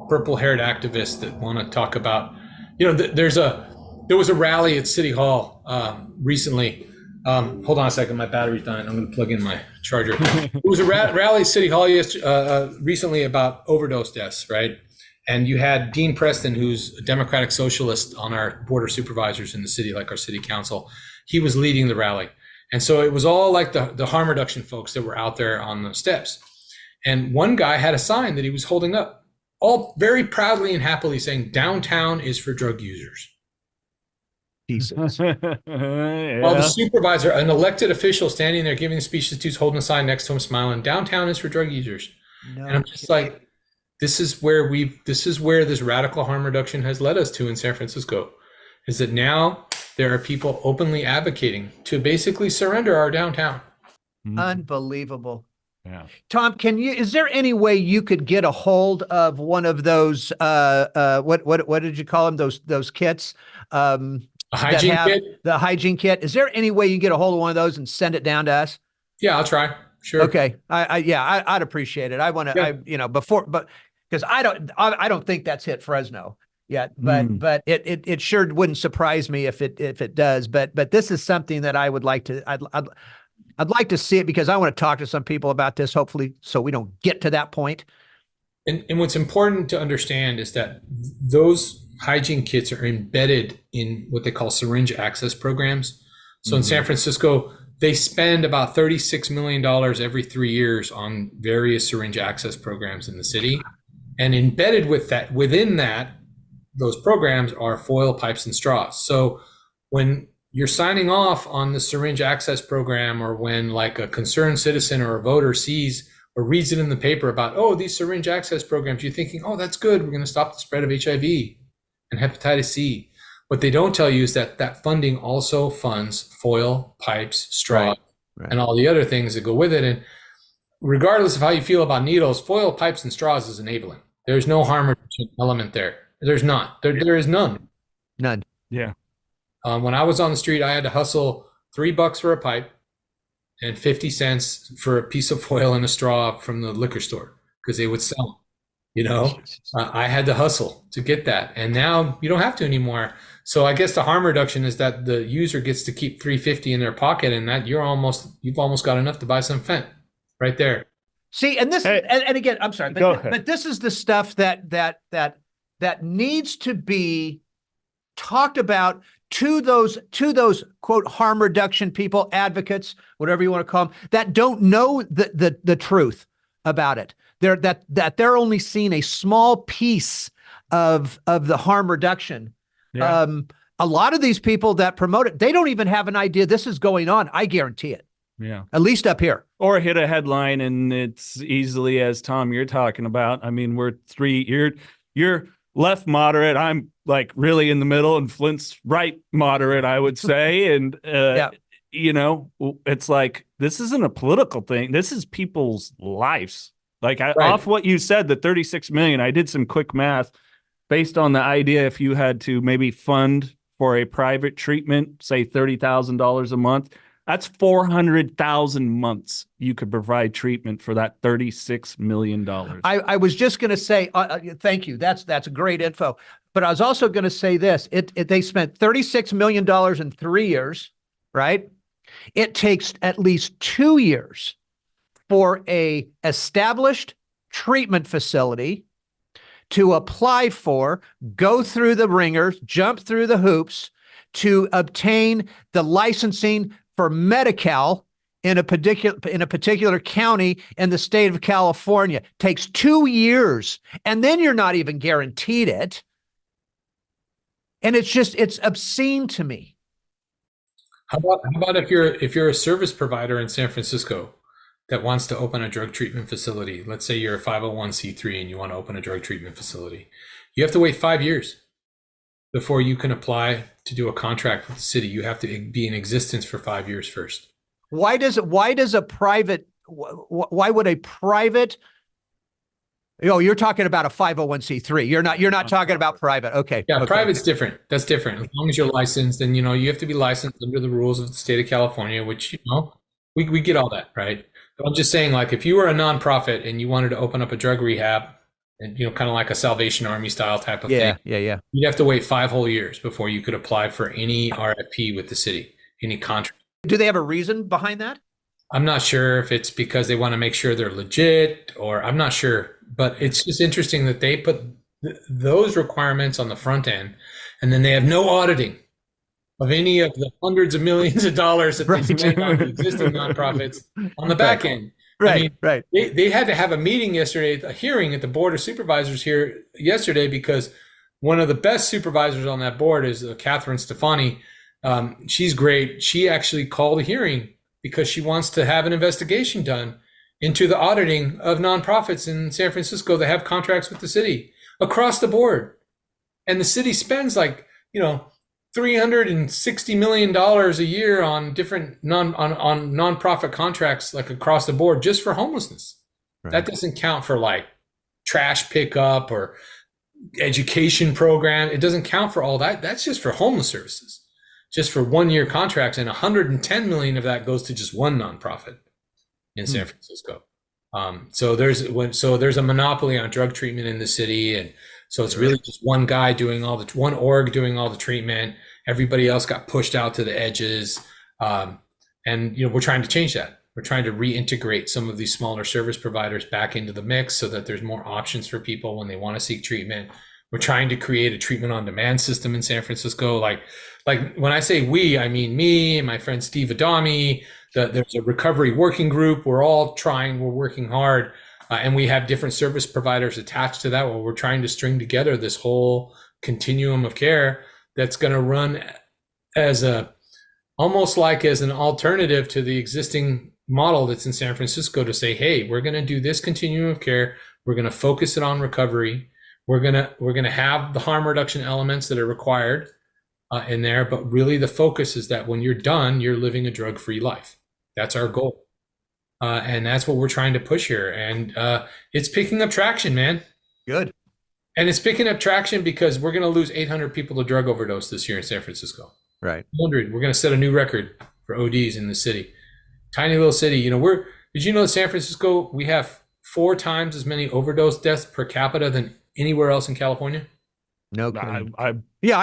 purple-haired activists that want to talk about, you know, there was a rally at City Hall recently. Hold on a second, my battery's dying. I'm going to plug in my charger. It was a rally at City Hall recently about overdose deaths, right? And you had Dean Preston, who's a Democratic socialist on our board of supervisors in the city, like our city council. He was leading the rally. And so it was all like the harm reduction folks that were out there on the steps. And one guy had a sign that he was holding up, all very proudly and happily saying, downtown is for drug users. Jesus. Yeah. While the supervisor, an elected official standing there giving the speech to dudes holding a sign next to him smiling, downtown is for drug users. No and I'm just like, this is where this radical harm reduction has led us to in San Francisco, is that now there are people openly advocating to basically surrender our downtown. Unbelievable. Yeah. Tom, is there any way you could get a hold of one of those, what did you call them? Those kits? A hygiene kit? The hygiene kit. Is there any way you can get a hold of one of those and send it down to us? Yeah, I'll try. Sure. Okay. I'd appreciate it. I want to, Yeah. because I don't think that's hit Fresno yet, but it sure wouldn't surprise me if it does. But this is something that I would like to, I'd like to see it, because I want to talk to some people about this, hopefully, so we don't get to that point. And what's important to understand is that those hygiene kits are embedded in what they call syringe access programs. So in San Francisco, they spend about $36 million every 3 years on various syringe access programs in the city. And embedded within those programs are foil, pipes, and straws. So when you're signing off on the syringe access program, or when like a concerned citizen or a voter sees or reads it in the paper about, oh, these syringe access programs, you're thinking, oh, that's good. We're going to stop the spread of HIV and hepatitis C. What they don't tell you is that funding also funds foil, pipes, straw, and all the other things that go with it. And regardless of how you feel about needles, foil, pipes, and straws is enabling. There's no harm reduction element there. There's not. There is none. None. Yeah. When I was on the street, I had to hustle $3 for a pipe and 50 cents for a piece of foil and a straw from the liquor store, because they would sell them. You know, I had to hustle to get that. And now you don't have to anymore. So I guess the harm reduction is that the user gets to keep $3.50 in their pocket, and that you've almost got enough to buy some fent right there. See, and this, and again, I'm sorry, but this is the stuff that needs to be talked about to those quote harm reduction people, advocates, whatever you want to call them, that don't know the truth about it. They're only seeing a small piece of the harm reduction. Yeah. A lot of these people that promote it, they don't even have an idea this is going on. I guarantee it. Yeah. At least up here. Or hit a headline and it's easily, as Tom, you're talking about. I mean, you're left moderate. I'm like really in the middle, and Flint's right moderate, I would say. And, you know, it's like, this isn't a political thing. This is people's lives. Like off what you said, the 36 million, I did some quick math based on the idea. If you had to maybe fund for a private treatment, say $30,000 a month, that's 400,000 months you could provide treatment for that $36 million. I was just going to say, thank you. That's great info. But I was also going to say this, they spent $36 million in 3 years, right? It takes at least 2 years for a established treatment facility to apply for, go through the ringers, jump through the hoops to obtain the licensing for Medi-Cal in a particular county in the state of California. Takes 2 years, and then you're not even guaranteed it. And it's obscene to me. How about if you're a service provider in San Francisco that wants to open a drug treatment facility? Let's say you're a 501c3 and you want to open a drug treatment facility. You have to wait 5 years before you can apply to do a contract with the city. You have to be in existence for 5 years first. Why would a private, you're talking about a 501c3. You're not talking about private. Okay. Yeah, okay. private's different. That's different. As long as you're licensed, then you have to be licensed under the rules of the state of California, which we get all that, right? But I'm just saying, like, if you were a nonprofit and you wanted to open up a drug rehab, and kind of like a Salvation Army style type of thing, you'd have to wait 5 whole years before you could apply for any RFP with the city, any contract. Do they have a reason behind that? I'm not sure if it's because they want to make sure they're legit, or I'm not sure, but it's just interesting that they put those requirements on the front end, and then they have no auditing of any of the hundreds of millions of dollars that they spend on the existing nonprofits on the back end. Right. They had to have a meeting yesterday, a hearing at the Board of Supervisors here yesterday, because one of the best supervisors on that board is Catherine Stefani. She's great. She actually called a hearing because she wants to have an investigation done into the auditing of nonprofits in San Francisco that have contracts with the city across the board. And the city spends $360 million a year on different nonprofit contracts, like across the board, just for homelessness. Right. That doesn't count for like trash pickup or education program. It doesn't count for all that. That's just for homeless services, just for 1-year contracts. And 110 million of that goes to just one nonprofit in San Francisco. So there's a monopoly on drug treatment in the city, and so it's really just one guy doing one org doing all the treatment. Everybody else got pushed out to the edges, and we're trying to change that. We're trying to reintegrate some of these smaller service providers back into the mix so that there's more options for people when they want to seek treatment. We're trying to create a treatment on demand system in San Francisco. Like when I say we, I mean me and my friend Steve Adami. There's a recovery working group. We're working hard, and we have different service providers attached to that. We're trying to string together this whole continuum of care that's going to run almost like as an alternative to the existing model that's in San Francisco, to say, hey, we're going to do this continuum of care. We're going to focus it on recovery. We're going to have the harm reduction elements that are required in there, but really the focus is that when you're done, you're living a drug-free life. That's our goal. And that's what we're trying to push here. And it's picking up traction, man. Good. And it's picking up traction because we're going to lose 800 people to drug overdose this year in San Francisco. Right. 100. We're going to set a new record for ODs in the city. Tiny little city. Did you know San Francisco, we have 4 times as many overdose deaths per capita than anywhere else in California? No. I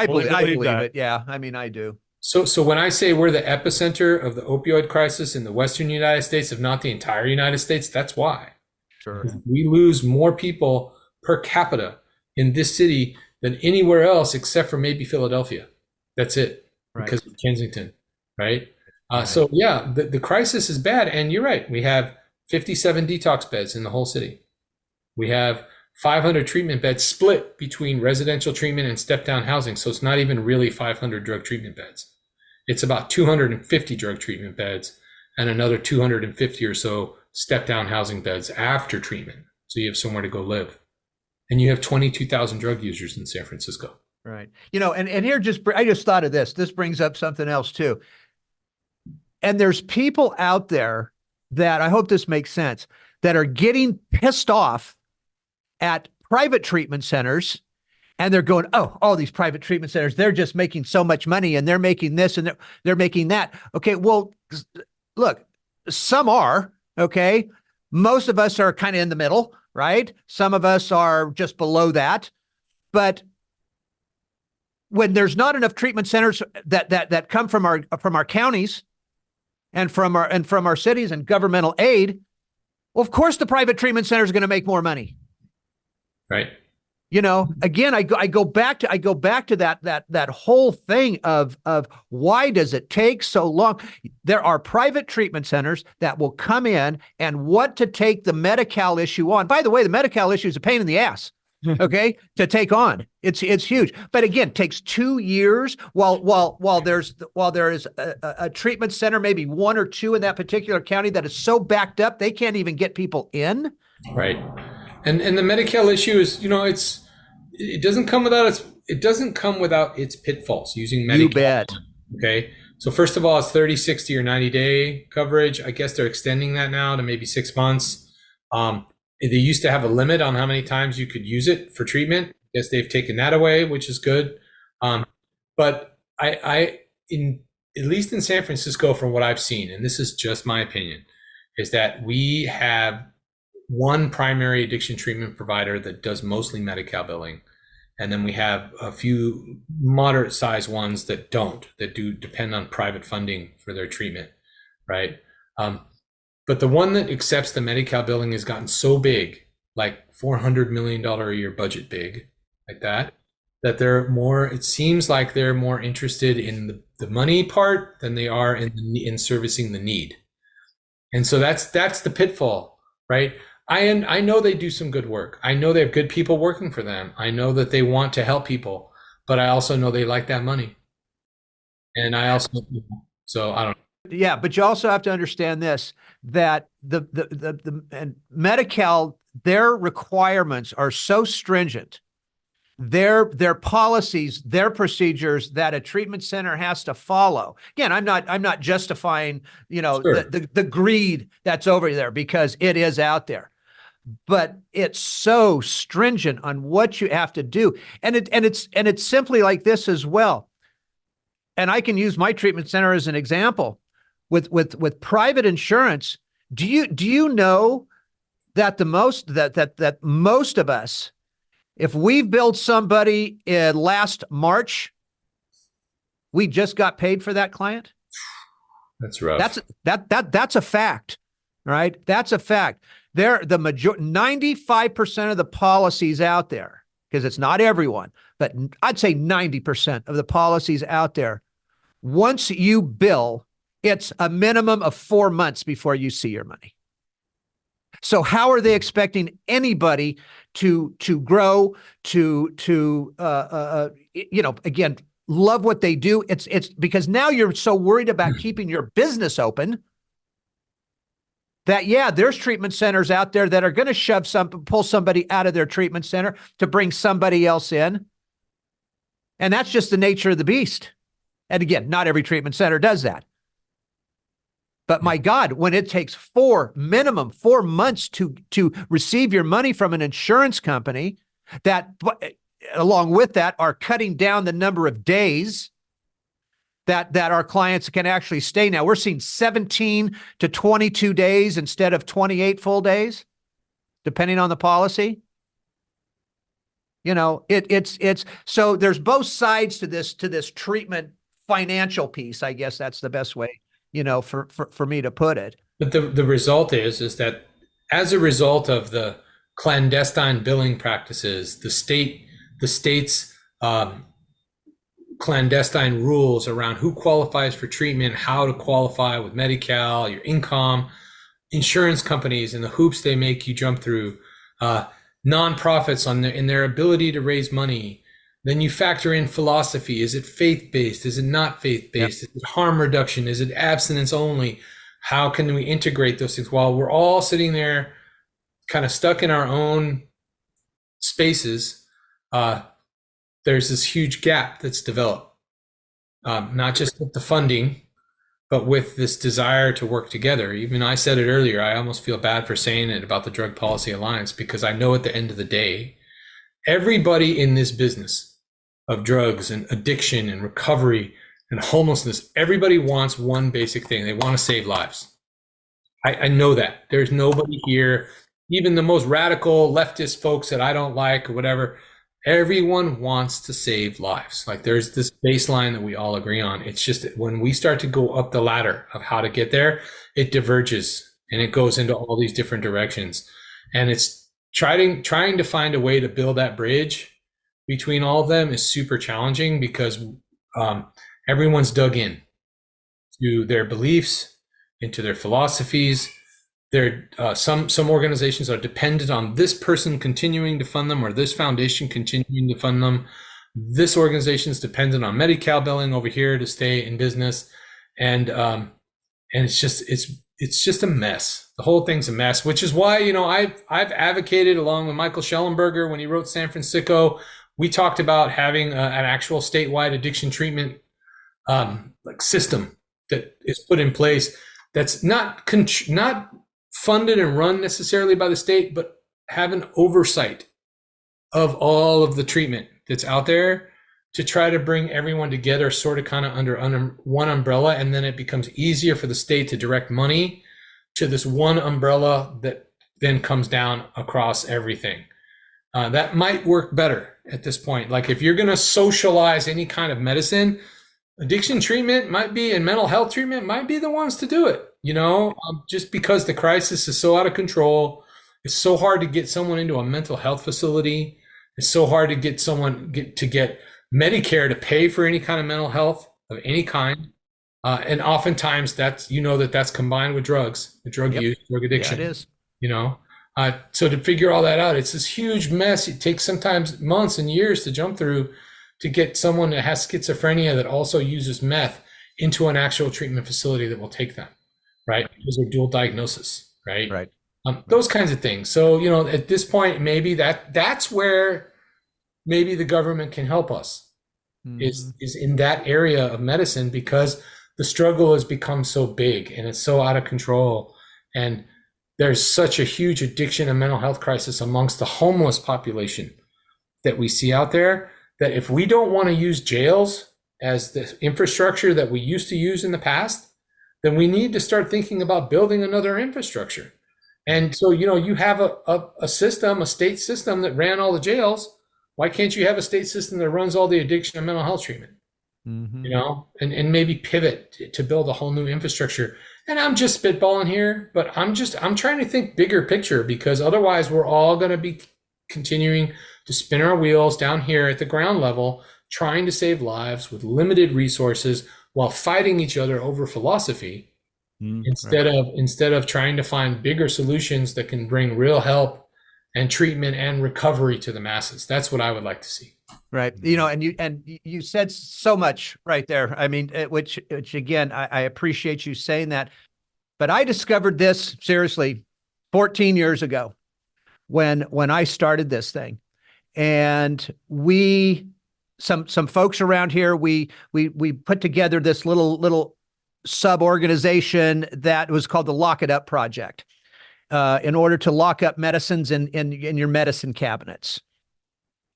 believe it. Yeah. I mean, I do. So when I say we're the epicenter of the opioid crisis in the Western United States, if not the entire United States, that's why. Sure. We lose more people per capita in this city than anywhere else except for maybe Philadelphia. That's it. Right. Because of Kensington, right? So yeah, the crisis is bad. And you're right. We have 57 detox beds in the whole city. We have 500 treatment beds split between residential treatment and step-down housing. So it's not even really 500 drug treatment beds. It's about 250 drug treatment beds and another 250 or so step-down housing beds after treatment. So you have somewhere to go live. And you have 22,000 drug users in San Francisco. Right. And here I just thought of this. This brings up something else too. And there's people out there that, I hope this makes sense, that are getting pissed off at private treatment centers, and they're going, all these private treatment centers, they're just making so much money, and they're making this and they're making that. Okay, well, look, some are, okay? Most of us are kind of in the middle, right? Some of us are just below that. But when there's not enough treatment centers that come from our counties and from our cities and governmental aid, well, of course the private treatment center is going to make more money. Right. Again, I go back to that whole thing of why does it take so long? There are private treatment centers that will come in and want to take the Medi-Cal issue on. By the way, the Medi-Cal issue is a pain in the ass. Okay, to take on. It's huge. But again, it takes 2 years while there is a treatment center, maybe 1 or 2 in that particular county that is so backed up they can't even get people in. Right. And the Medi-Cal issue is, it doesn't come without its pitfalls using Medi-Cal. You bet. Okay. So first of all, it's 30, 60, or 90-day coverage. I guess they're extending that now to maybe 6 months. They used to have a limit on how many times you could use it for treatment. I guess they've taken that away, which is good. But at least in San Francisco, from what I've seen, and this is just my opinion, is that we have one primary addiction treatment provider that does mostly Medi-Cal billing. And then we have a few moderate sized ones that do depend on private funding for their treatment, right? But the one that accepts the Medi-Cal billing has gotten so big, like $400 million a year budget big, like that it seems like they're more interested in the money part than they are in servicing the need. And so that's the pitfall, right? I know they do some good work. I know they have good people working for them. I know that they want to help people, but I also know they like that money. And so I don't know. Yeah, but you also have to understand this, that the Medi-Cal, their requirements are so stringent. Their policies, their procedures that a treatment center has to follow. Again, I'm not justifying, Sure. the greed that's over there, because it is out there. But it's so stringent on what you have to do. And it's simply like this as well. And I can use my treatment center as an example. With private insurance, do you know that that most of us, if we've billed somebody in last March, we just got paid for that client? That's rough. That's a fact, right? That's a fact. The majority, 95% of the policies out there, because it's not everyone, but I'd say 90% of the policies out there, once you bill, it's a minimum of 4 months before you see your money. So how are they expecting anybody to grow, again, love what they do? It's because now you're so worried about keeping your business open that, yeah, there's treatment centers out there that are going to pull somebody out of their treatment center to bring somebody else in. And that's just the nature of the beast. And again, not every treatment center does that. But my God, when it takes minimum 4 months to receive your money from an insurance company, that along with that are cutting down the number of days that our clients can actually stay. Now we're seeing 17 to 22 days instead of 28 full days, depending on the policy. It's so there's both sides to this treatment financial piece. I guess that's the best way, for me to put it. But the result is that as a result of the clandestine billing practices, the state's clandestine rules around who qualifies for treatment, how to qualify with Medi-Cal, your income, insurance companies and the hoops they make you jump through, nonprofits in their ability to raise money. Then you factor in philosophy. Is it faith-based? Is it not faith-based? Yep. Is it harm reduction? Is it abstinence only? How can we integrate those things? While we're all sitting there kind of stuck in our own spaces, there's this huge gap that's developed, not just with the funding, but with this desire to work together. Even I said it earlier, I almost feel bad for saying it about the Drug Policy Alliance, because I know at the end of the day, everybody in this business of drugs and addiction and recovery and homelessness, everybody wants one basic thing. They want to save lives. I know that. There's nobody here, even the most radical leftist folks that I don't like or whatever, everyone wants to save lives. Like there's this baseline that we all agree on. It's just that when we start to go up the ladder of how to get there, it diverges and it goes into all these different directions. And it's trying to find a way to build that bridge between all of them is super challenging because everyone's dug in to their beliefs, into their philosophies. Some organizations are dependent on this person continuing to fund them or this foundation continuing to fund them. This organization is dependent on Medi-Cal billing over here to stay in business, and it's just a mess. The whole thing's a mess, which is why I've advocated, along with Michael Schellenberger when he wrote San Francisco. We talked about having an actual statewide addiction treatment system that is put in place that's not funded and run necessarily by the state, but have an oversight of all of the treatment that's out there to try to bring everyone together sort of kind of under one umbrella. And then it becomes easier for the state to direct money to this one umbrella that then comes down across everything. That might work better at this point. Like if you're going to socialize any kind of medicine, addiction treatment might be, and mental health treatment might be the ones to do it, just because the crisis is so out of control. It's so hard to get someone into a mental health facility. It's so hard to get Medicare to pay for any kind of mental health of any kind. And oftentimes that's combined with drugs, the drug use, drug addiction. Yeah, it is. So to figure all that out, it's this huge mess. It takes sometimes months and years to jump through to get someone that has schizophrenia that also uses meth into an actual treatment facility that will take them, right? Because they're dual diagnosis, right? Right. Those kinds of things. So, at this point, maybe that's where maybe the government can help us is in that area of medicine, because the struggle has become so big and it's so out of control. And there's such a huge addiction and mental health crisis amongst the homeless population that we see out there, that if we don't want to use jails as the infrastructure that we used to use in the past, then we need to start thinking about building another infrastructure. And so, you have a state system that ran all the jails. Why can't you have a state system that runs all the addiction and mental health treatment? And maybe pivot to build a whole new infrastructure. And I'm just spitballing here, but I'm trying to think bigger picture, because otherwise we're all going to be continuing to spin our wheels down here at the ground level, trying to save lives with limited resources while fighting each other over philosophy, instead of trying to find bigger solutions that can bring real help and treatment and recovery to the masses. That's what I would like to see. Right. And you said so much right there. I mean, which again, I appreciate you saying that, but I discovered this seriously 14 years ago when I started this thing. And some folks around here, we put together this little sub-organization that was called the Lock It Up Project, in order to lock up medicines in your medicine cabinets.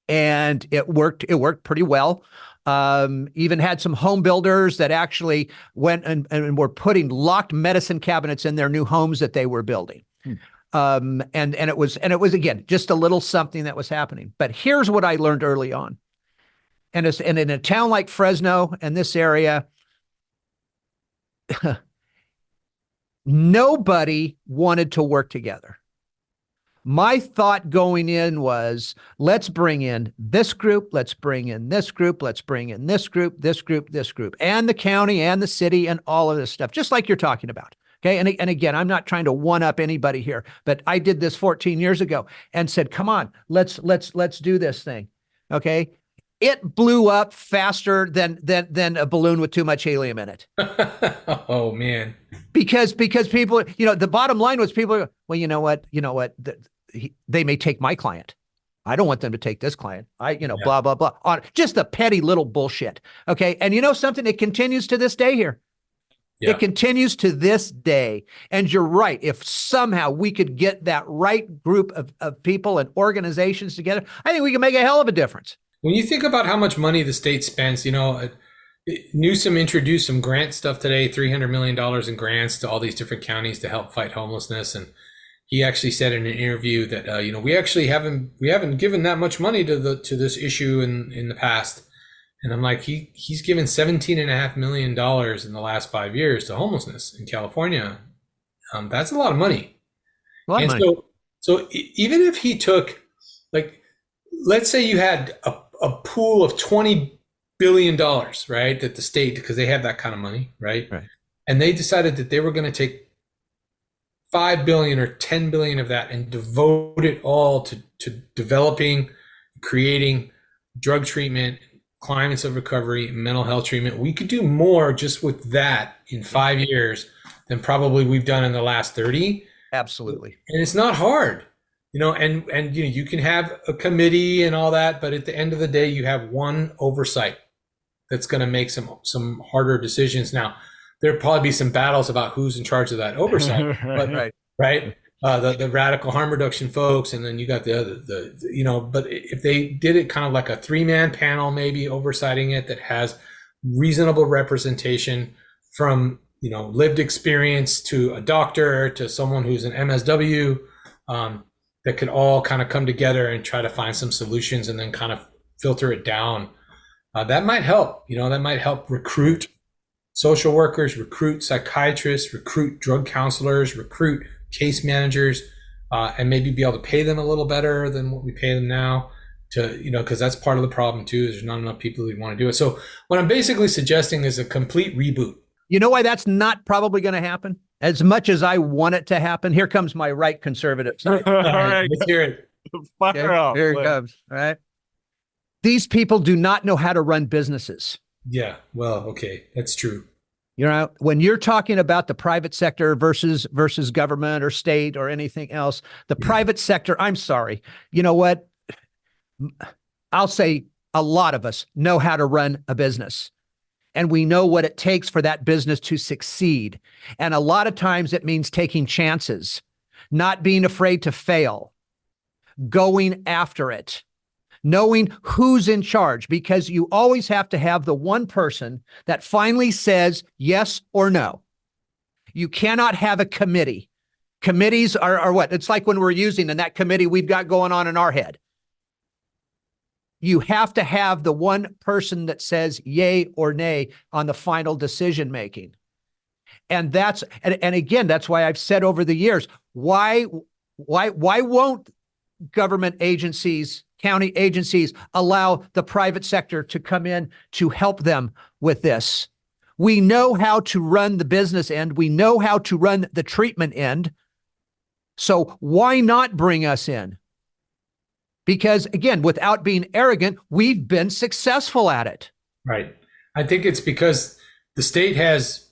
And it worked pretty well. Even had some home builders that actually went and were putting locked medicine cabinets in their new homes that they were building. And it was again, just a little something that was happening. But here's what I learned early on. And in a town like Fresno and this area, nobody wanted to work together. My thought going in was, let's bring in this group, let's bring in this group, let's bring in this group, this group, this group, and the county and the city and all of this stuff, just like you're talking about. Okay. And again, I'm not trying to one up anybody here, but I did this 14 years ago and said, come on, let's do this thing. Okay. It blew up faster than a balloon with too much helium in it. Oh man. Because people, the bottom line was people, well, you know what, they may take my client. I don't want them to take this client. Blah, blah, blah, on just the petty little bullshit. Okay. And something, it continues to this day here. Yeah. It continues to this day. And you're right. If somehow we could get that right group of people and organizations together, I think we can make a hell of a difference. When you think about how much money the state spends, Newsom introduced some grant stuff today, $300 million in grants to all these different counties to help fight homelessness. And he actually said in an interview that, we actually haven't given that much money to this issue in the past. And I'm like, he's given $17.5 million in the last 5 years to homelessness in California. That's a lot of money. A lot of money. So even if he took, like, let's say you had a pool of $20 billion, right? That the state, because they have that kind of money, right? Right. And they decided that they were going to take 5 billion or 10 billion of that and devote it all to developing, creating drug treatment, climates of recovery, mental health treatment. We could do more just with that in 5 years than probably we've done in the last 30. Absolutely. And it's not hard, and you can have a committee and all that, but at the end of the day, you have one oversight that's going to make some harder decisions. Now, there'll probably be some battles about who's in charge of that oversight, but, right? The radical harm reduction folks, and then you got the other, but if they did it kind of like a 3-man panel, maybe oversighting it, that has reasonable representation from, lived experience to a doctor to someone who's an MSW, that could all kind of come together and try to find some solutions and then kind of filter it down. That might help, that might help recruit social workers, recruit psychiatrists, recruit drug counselors, recruit case managers, and maybe be able to pay them a little better than what we pay them now, because that's part of the problem too, is there's not enough people who want to do it. So what I'm basically suggesting is a complete reboot. You know why that's not probably going to happen? As much as I want it to happen, here comes my right conservative side. All right, let's hear it. Fire off. Here it comes. All right. These people do not know how to run businesses. Yeah, well, okay, that's true. When you're talking about the private sector versus government or state or anything else, the private sector, I'm sorry. You know what? I'll say a lot of us know how to run a business, and we know what it takes for that business to succeed. And a lot of times it means taking chances, not being afraid to fail, going after it, knowing who's in charge, because you always have to have the one person that finally says yes or no. You cannot have a committee. Committees are what? It's like when we're using in that committee we've got going on in our head. You have to have the one person that says yay or nay on the final decision making. And again, that's why I've said over the years, why won't government agencies, county agencies, allow the private sector to come in to help them with this? We know how to run the business end. We know how to run the treatment end. So why not bring us in? Because again, without being arrogant, we've been successful at it. Right. I think it's because the state has,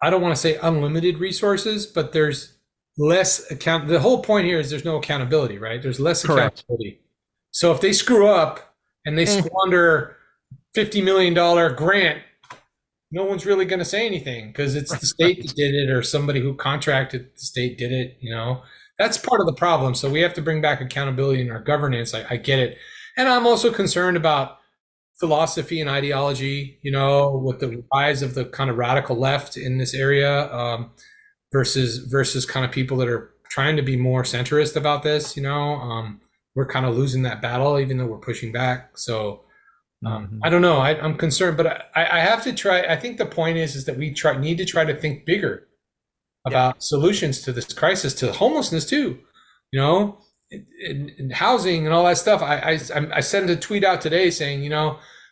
I don't want to say unlimited resources, but there's less the whole point here is there's no accountability, right? There's less accountability. So if they screw up and they squander $50 million grant, no one's really going to say anything because it's the state that did it, or somebody who contracted the state did it. That's part of the problem. So we have to bring back accountability in our governance. I get it. And I'm also concerned about philosophy and ideology, with the rise of the kind of radical left in this area, versus kind of people that are trying to be more centrist about this. We're kind of losing that battle, even though we're pushing back. So I don't know. I'm concerned, but I have to try. I think the point is that we need to try to think bigger about solutions to this crisis, to homelessness too, and housing and all that stuff. I sent a tweet out today saying,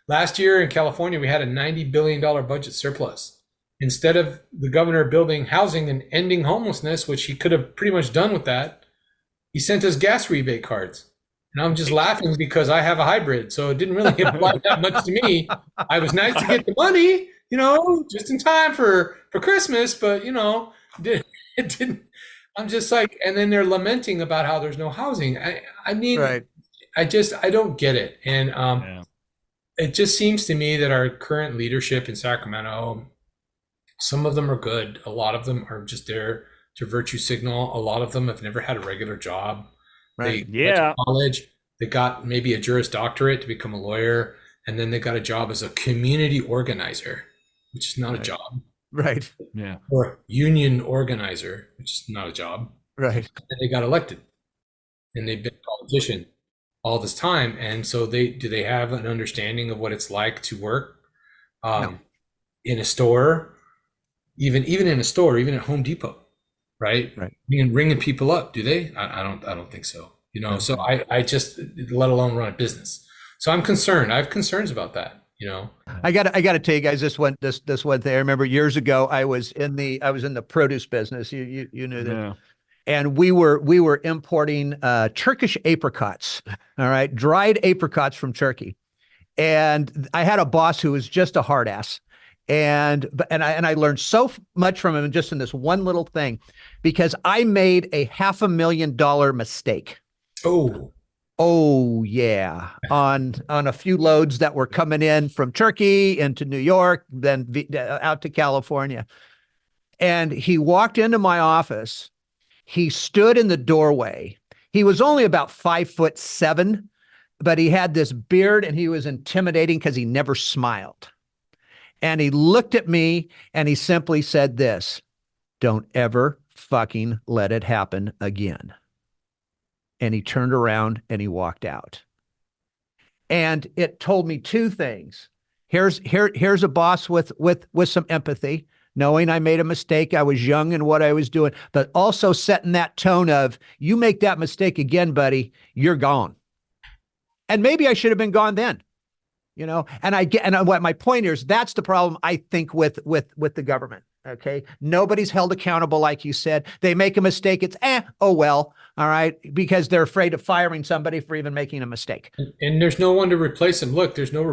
last year in California, we had a $90 billion budget surplus. Instead of the governor building housing and ending homelessness, which he could have pretty much done with that, he sent us gas rebate cards. And I'm just laughing because I have a hybrid, so it didn't really apply that much to me. I was nice to get the money, just in time for Christmas, but it didn't. I'm just like, and then they're lamenting about how there's no housing. I mean, right. I don't get it. And it just seems to me that our current leadership in Sacramento, some of them are good. A lot of them are just there to virtue signal. A lot of them have never had a regular job. Right. They went to college, they got maybe a Juris Doctorate to become a lawyer, and then they got a job as a community organizer, which is not a job. Right. Yeah. Or union organizer, which is not a job. Right. And they got elected, and they've been a politician all this time. And so do they have an understanding of what it's like to work in a store, even in a store, even at Home Depot, right? Right. Ringing people up, do they? I don't think so. So I just, let alone run a business. So I'm concerned. I have concerns about that. I got to tell you guys this one thing. I remember years ago I was in the produce business. You knew that. Yeah. And we were importing Turkish apricots. All right, dried apricots from Turkey. And I had a boss who was just a hard ass. And I learned so much from him just in this one little thing, because I made a $500,000 mistake. Oh yeah, on a few loads that were coming in from Turkey into New York, then out to California. And he walked into my office. He stood in the doorway. He was only about 5'7", but he had this beard and he was intimidating because he never smiled. And he looked at me and he simply said this: "Don't ever fucking let it happen again." And he turned around and he walked out. And it told me two things. Here's a boss with some empathy, knowing I made a mistake. I was young in what I was doing, but also setting that tone of, you make that mistake again, buddy, you're gone. And maybe I should have been gone then. And what my point is, that's the problem, I think, with the government. Okay. Nobody's held accountable. Like you said, they make a mistake. It's, oh, well, all right. Because they're afraid of firing somebody for even making a mistake. And there's no one to replace them. Look, there's no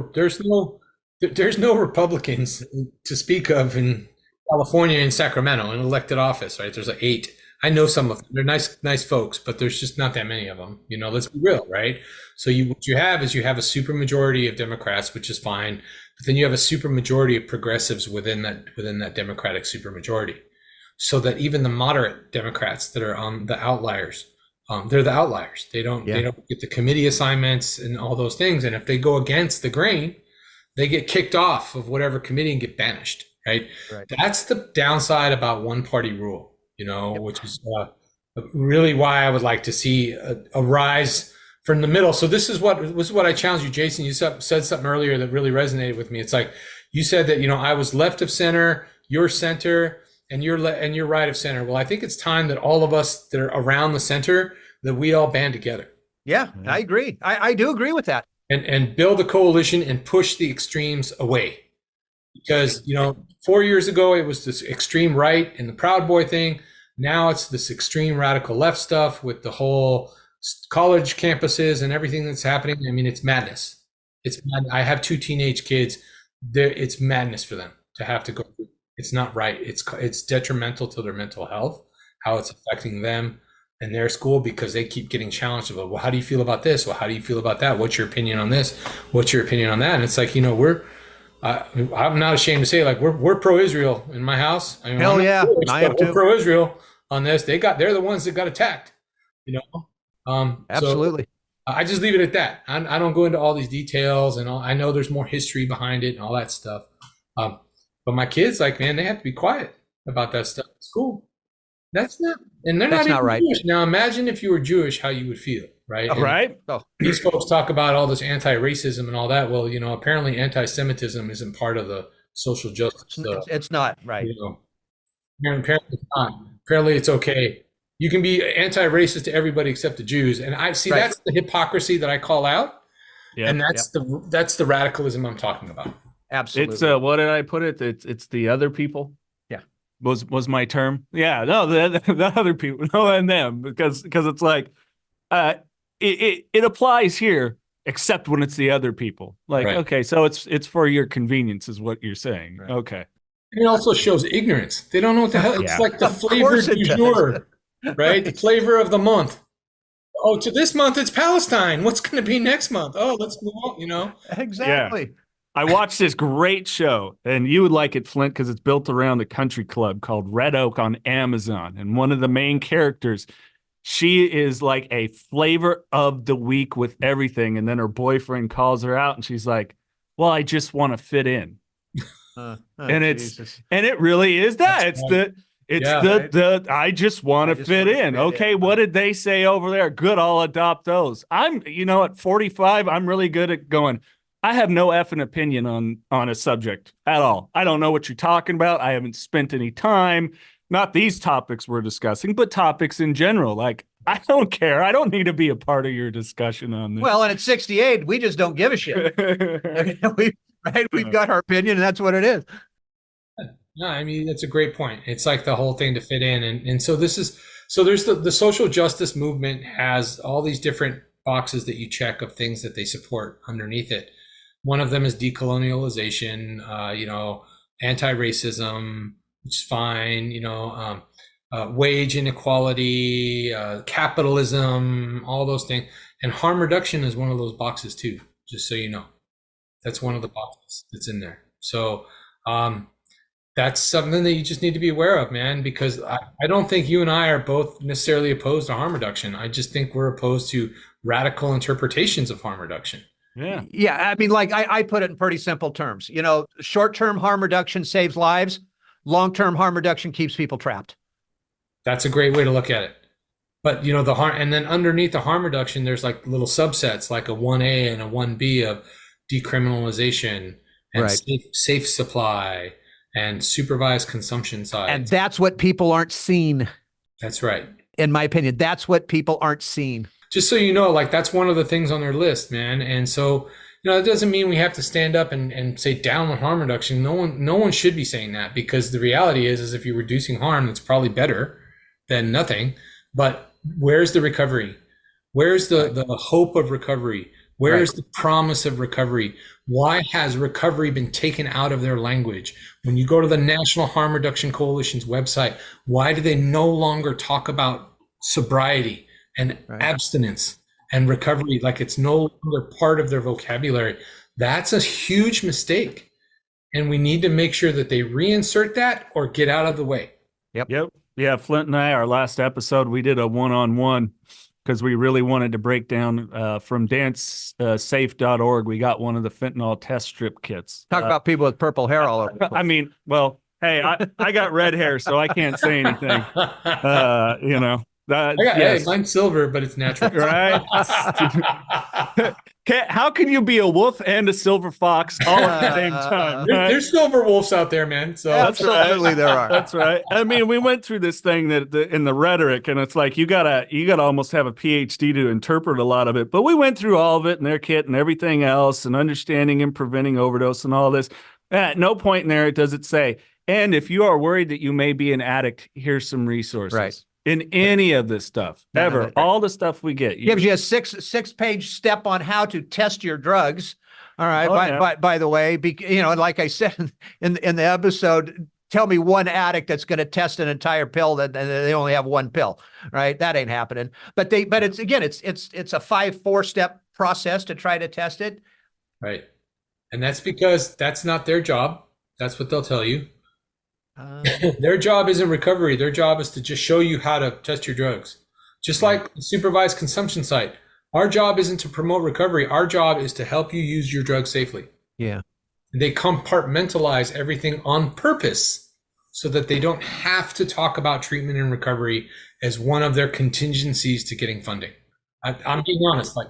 Republicans to speak of in California and Sacramento in elected office, right? There's like 8. I know some of them. They're nice folks, but there's just not that many of them. Let's be real, right? So what you have is a supermajority of Democrats, which is fine, but then you have a supermajority of progressives within that Democratic supermajority. So that even the moderate Democrats that are on the outliers, they're the outliers. They don't get the committee assignments and all those things. And if they go against the grain, they get kicked off of whatever committee and get banished, right? That's the downside about one party rule. Which is really why I would like to see a rise from the middle. So this is what I challenge you, Jason. You said something earlier that really resonated with me. It's like you said that I was left of center, you're center, and you're right of center. Well, I think it's time that all of us that are around the center, that we all band together. Yeah, I agree. I do agree with that. And build a coalition and push the extremes away. Because 4 years ago it was this extreme right and the Proud Boy thing. Now it's this extreme radical left stuff with the whole college campuses and everything that's happening. I mean, it's madness. I have 2 teenage kids. It's madness for them to have to go through. It's not right. It's detrimental to their mental health, how it's affecting them and their school, because they keep getting challenged about, well, how do you feel about this? Well, how do you feel about that? What's your opinion on this? What's your opinion on that? And it's like, I'm not ashamed to say, like, we're pro-Israel in my house. I mean, hell yeah, I am too. We're pro-Israel on this. They're the ones that got attacked. Absolutely. So I just leave it at that. I don't go into all these details and all. I know there's more history behind it and all that stuff. But my kids, like, man, they have to be quiet about that stuff. It's cool. That's not, and they're That's not even right. Jewish. Now imagine if you were Jewish, how you would feel, right? Right. These folks talk about all this anti-racism and all that. Well, apparently anti-Semitism isn't part of the social justice. It's not, right. Apparently it's not. Apparently it's okay. You can be anti-racist to everybody except the Jews. And I see that's the hypocrisy that I call out. Yeah. And that's the radicalism I'm talking about. Absolutely. It's what did I put it? It's the other people. Yeah. Was my term. Yeah. No, the other people. No, and them, because it's like it applies here, except when it's the other people. Like, okay, so it's for your convenience is what you're saying. Right. Okay. It also shows ignorance. They don't know what the hell. It's like the flavor du jour, right? The flavor of the month. Oh, to this month it's Palestine. What's going to be next month? Oh, let's move on. Exactly. Yeah. I watched this great show, and you would like it, Flindt, because it's built around the country club called Red Oak on Amazon. And one of the main characters, she is like a flavor of the week with everything. And then her boyfriend calls her out, and she's like, "Well, I just want to fit in." And it really is that. That's I just want to fit in. Okay, what did they say over there? Good, I'll adopt those. At 45, I'm really good at going, I have no effing opinion on a subject at all. I don't know what you're talking about. I haven't spent any time. not these topics we're discussing, but topics in general. Like, I don't care. I don't need to be a part of your discussion on this. Well, and at 68, we just don't give a shit. We've got our opinion, and that's what it is. No, I mean, that's a great point. It's like the whole thing to fit in. And so there's the social justice movement has all these different boxes that you check of things that they support underneath it. One of them is decolonialization, anti-racism, which is fine, wage inequality, capitalism, all those things. And harm reduction is one of those boxes too, just so you know. That's one of the boxes that's in there. So that's something that you just need to be aware of, man, because I don't think you and I are both necessarily opposed to harm reduction. I just think we're opposed to radical interpretations of harm reduction. Yeah. Yeah. I mean, like I put it in pretty simple terms. Short-term harm reduction saves lives. Long-term harm reduction keeps people trapped. That's a great way to look at it. But the harm, and then underneath the harm reduction, there's like little subsets, like a 1A and a 1B of decriminalization and Right. safe supply and supervised consumption side. And that's what people aren't seeing. That's right. In my opinion, that's what people aren't seeing. Just so you know, like that's one of the things on their list, man. And so, it doesn't mean we have to stand up and say down on harm reduction. No one should be saying that, because the reality is if you're reducing harm, it's probably better than nothing. But where's the recovery? Where's the hope of recovery? Where's the promise of recovery? Why has recovery been taken out of their language? When you go to the National Harm Reduction Coalition's website, why do they no longer talk about sobriety and abstinence and recovery like it's no longer part of their vocabulary? That's a huge mistake. And we need to make sure that they reinsert that or get out of the way. Yep. Yeah, Flindt and I, our last episode, we did a one-on-one because we really wanted to break down from dancesafe.org. We got one of the fentanyl test strip kits. Talk about people with purple hair all over. I mean, well, hey, I got red hair, so I can't say anything. Hey, mine's silver, but it's natural. Right? How can you be a wolf and a silver fox all at the same time? Right? There's silver wolves out there, man. So absolutely, there are. That's right. I mean, we went through this thing that in the rhetoric, and it's like you gotta almost have a PhD to interpret a lot of it. But we went through all of it in their kit and everything else, and understanding and preventing overdose and all this. At no point in there does it say, and if you are worried that you may be an addict, here's some resources. Right. In any of this stuff, ever, all the stuff we get. Gives you a six-page step on how to test your drugs. All right. By the way, like I said in the episode, tell me one addict that's going to test an entire pill that they only have one pill, right? That ain't happening. But it's a 4-step process to try to test it. Right. And that's because that's not their job. That's what they'll tell you. Their job isn't recovery. Their job is to just show you how to test your drugs. Just like the supervised consumption site. Our job isn't to promote recovery. Our job is to help you use your drugs safely. Yeah. They compartmentalize everything on purpose so that they don't have to talk about treatment and recovery as one of their contingencies to getting funding. I'm being honest, like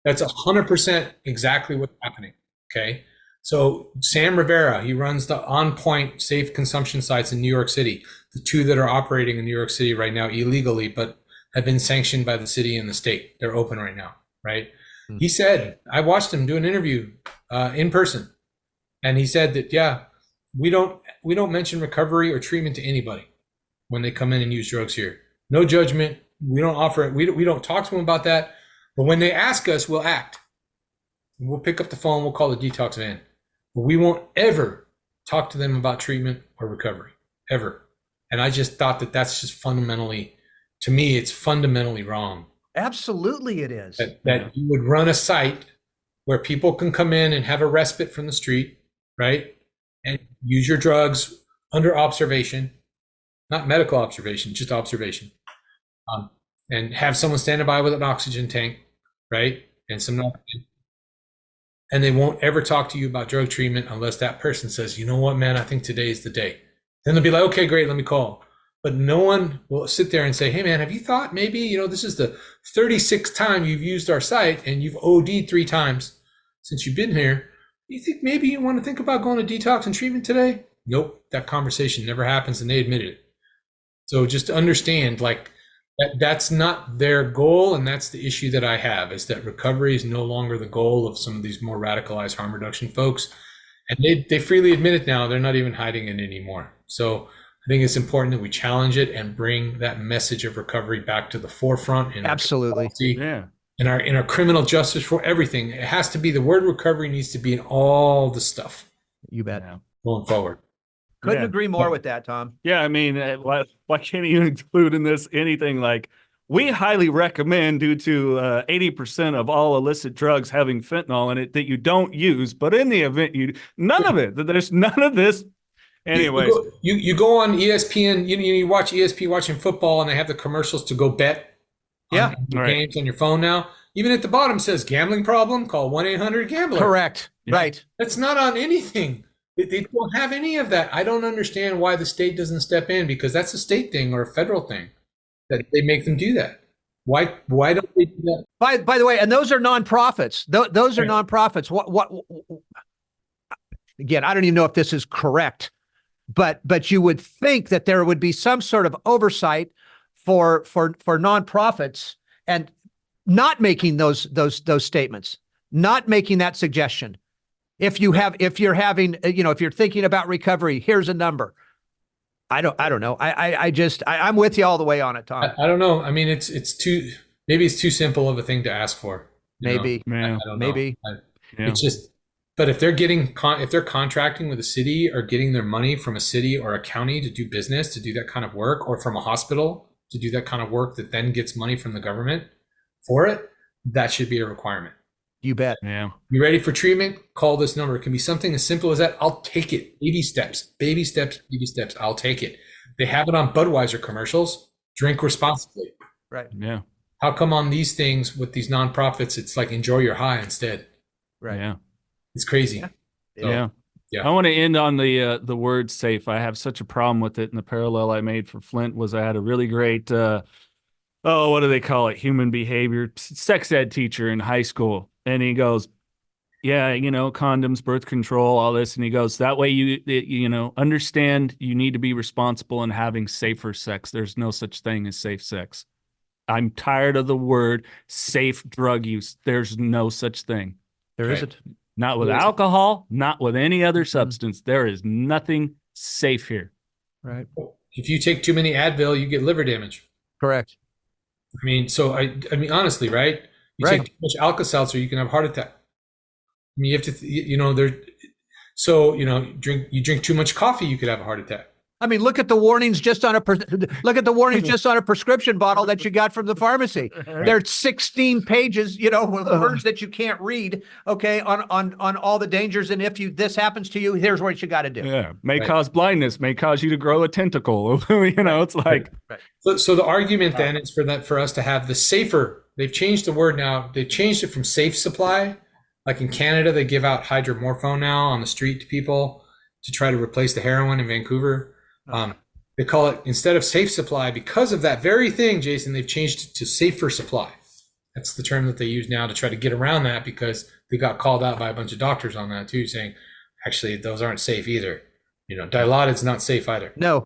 that's 100% exactly what's happening. Okay. So Sam Rivera, he runs the On Point safe consumption sites in New York City, the 2 that are operating in New York City right now illegally, but have been sanctioned by the city and the state. They're open right now, right? Mm-hmm. He said, I watched him do an interview in person, and he said that, we don't mention recovery or treatment to anybody when they come in and use drugs here. No judgment. We don't offer it. We don't talk to them about that. But when they ask us, we'll act. We'll pick up the phone. We'll call the detox van. But we won't ever talk to them about treatment or recovery, ever. And I just thought that that's just fundamentally, to me, it's fundamentally wrong. Absolutely it is. That you would run a site where people can come in and have a respite from the street, right? And use your drugs under observation, not medical observation, just observation. And have someone standing by with an oxygen tank, right? And and they won't ever talk to you about drug treatment unless that person says, you know what, man, I think today is the day. Then they'll be like, okay, great, let me call. But no one will sit there and say, hey, man, have you thought maybe, this is the 36th time you've used our site and you've OD'd 3 times since you've been here. You think maybe you want to think about going to detox and treatment today? Nope, that conversation never happens, and they admitted it. So just understand, like, that's not their goal, and that's the issue that I have, is that recovery is no longer the goal of some of these more radicalized harm reduction folks. And they freely admit it now. They're not even hiding it anymore. So I think it's important that we challenge it and bring that message of recovery back to the forefront in Absolutely. our policy, Yeah. in our criminal justice, for everything. It has to be, the word recovery needs to be in all the stuff You bet. Yeah. going forward. Couldn't Yeah. agree more with that, Tom. Yeah, I mean, why can't you include in this anything like, we highly recommend, due to 80% of all illicit drugs having fentanyl in it, that you don't use, but in the event none of it, there's none of this. Anyways, You go on ESPN, you watch ESPN watching football, and they have the commercials to go bet on the games on your phone now. Even at the bottom says gambling problem, call 1-800-GAMBLER. Correct. Yeah. Right. That's not on anything. They don't have any of that. I don't understand why the state doesn't step in, because that's a state thing or a federal thing that they make them do that. Why don't they do that? By the way, and those are nonprofits. Those are nonprofits. What again, I don't even know if this is correct, but you would think that there would be some sort of oversight for nonprofits and not making those statements, not making that suggestion. If you're thinking about recovery, here's a number. I don't know. I'm with you all the way on it, Tom. I don't know. I mean, maybe it's too simple of a thing to ask for. Maybe. I don't know. Maybe. It's just, but if they're contracting with a city, or getting their money from a city or a county to do business, to do that kind of work, or from a hospital to do that kind of work that then gets money from the government for it, that should be a requirement. You bet. Yeah. You ready for treatment? Call this number. It can be something as simple as that. I'll take it. Baby steps, baby steps, baby steps. I'll take it. They have it on Budweiser commercials. Drink responsibly. Right. Yeah. How come on these things with these nonprofits, it's like enjoy your high instead? Right. Yeah. It's crazy. Yeah. So, Yeah. I want to end on the word safe. I have such a problem with it. And the parallel I made for Flindt was, I had a really great, what do they call it? Human behavior, sex ed teacher in high school. And he goes, yeah, condoms, birth control, all this. And he goes, that way you understand you need to be responsible in having safer sex. There's no such thing as safe sex. I'm tired of the word safe drug use. There's no such thing. There isn't. Not with alcohol, not with any other substance. There is nothing safe here. Right. if you take too many Advil, you get liver damage. Correct. I mean, so I mean, honestly, right? You take too much Alka-Seltzer, you can have a heart attack. I mean, you have to, you drink too much coffee, you could have a heart attack. I mean, look at the warnings just on a prescription bottle that you got from the pharmacy. There's 16 pages, with words that you can't read. Okay, on all the dangers, and if this happens to you, here's what you got to do. Yeah, may cause blindness, may cause you to grow a tentacle. It's like. Right. So the argument then is for us to have the safer. They've changed the word now. They've changed it from safe supply. Like in Canada, they give out hydromorphone now on the street to people to try to replace the heroin in Vancouver. They call it, instead of safe supply, because of that very thing, Jason, they've changed it to safer supply. That's the term that they use now to try to get around that, because they got called out by a bunch of doctors on that too, saying, actually, those aren't safe either. Dilaudid's not safe either. No,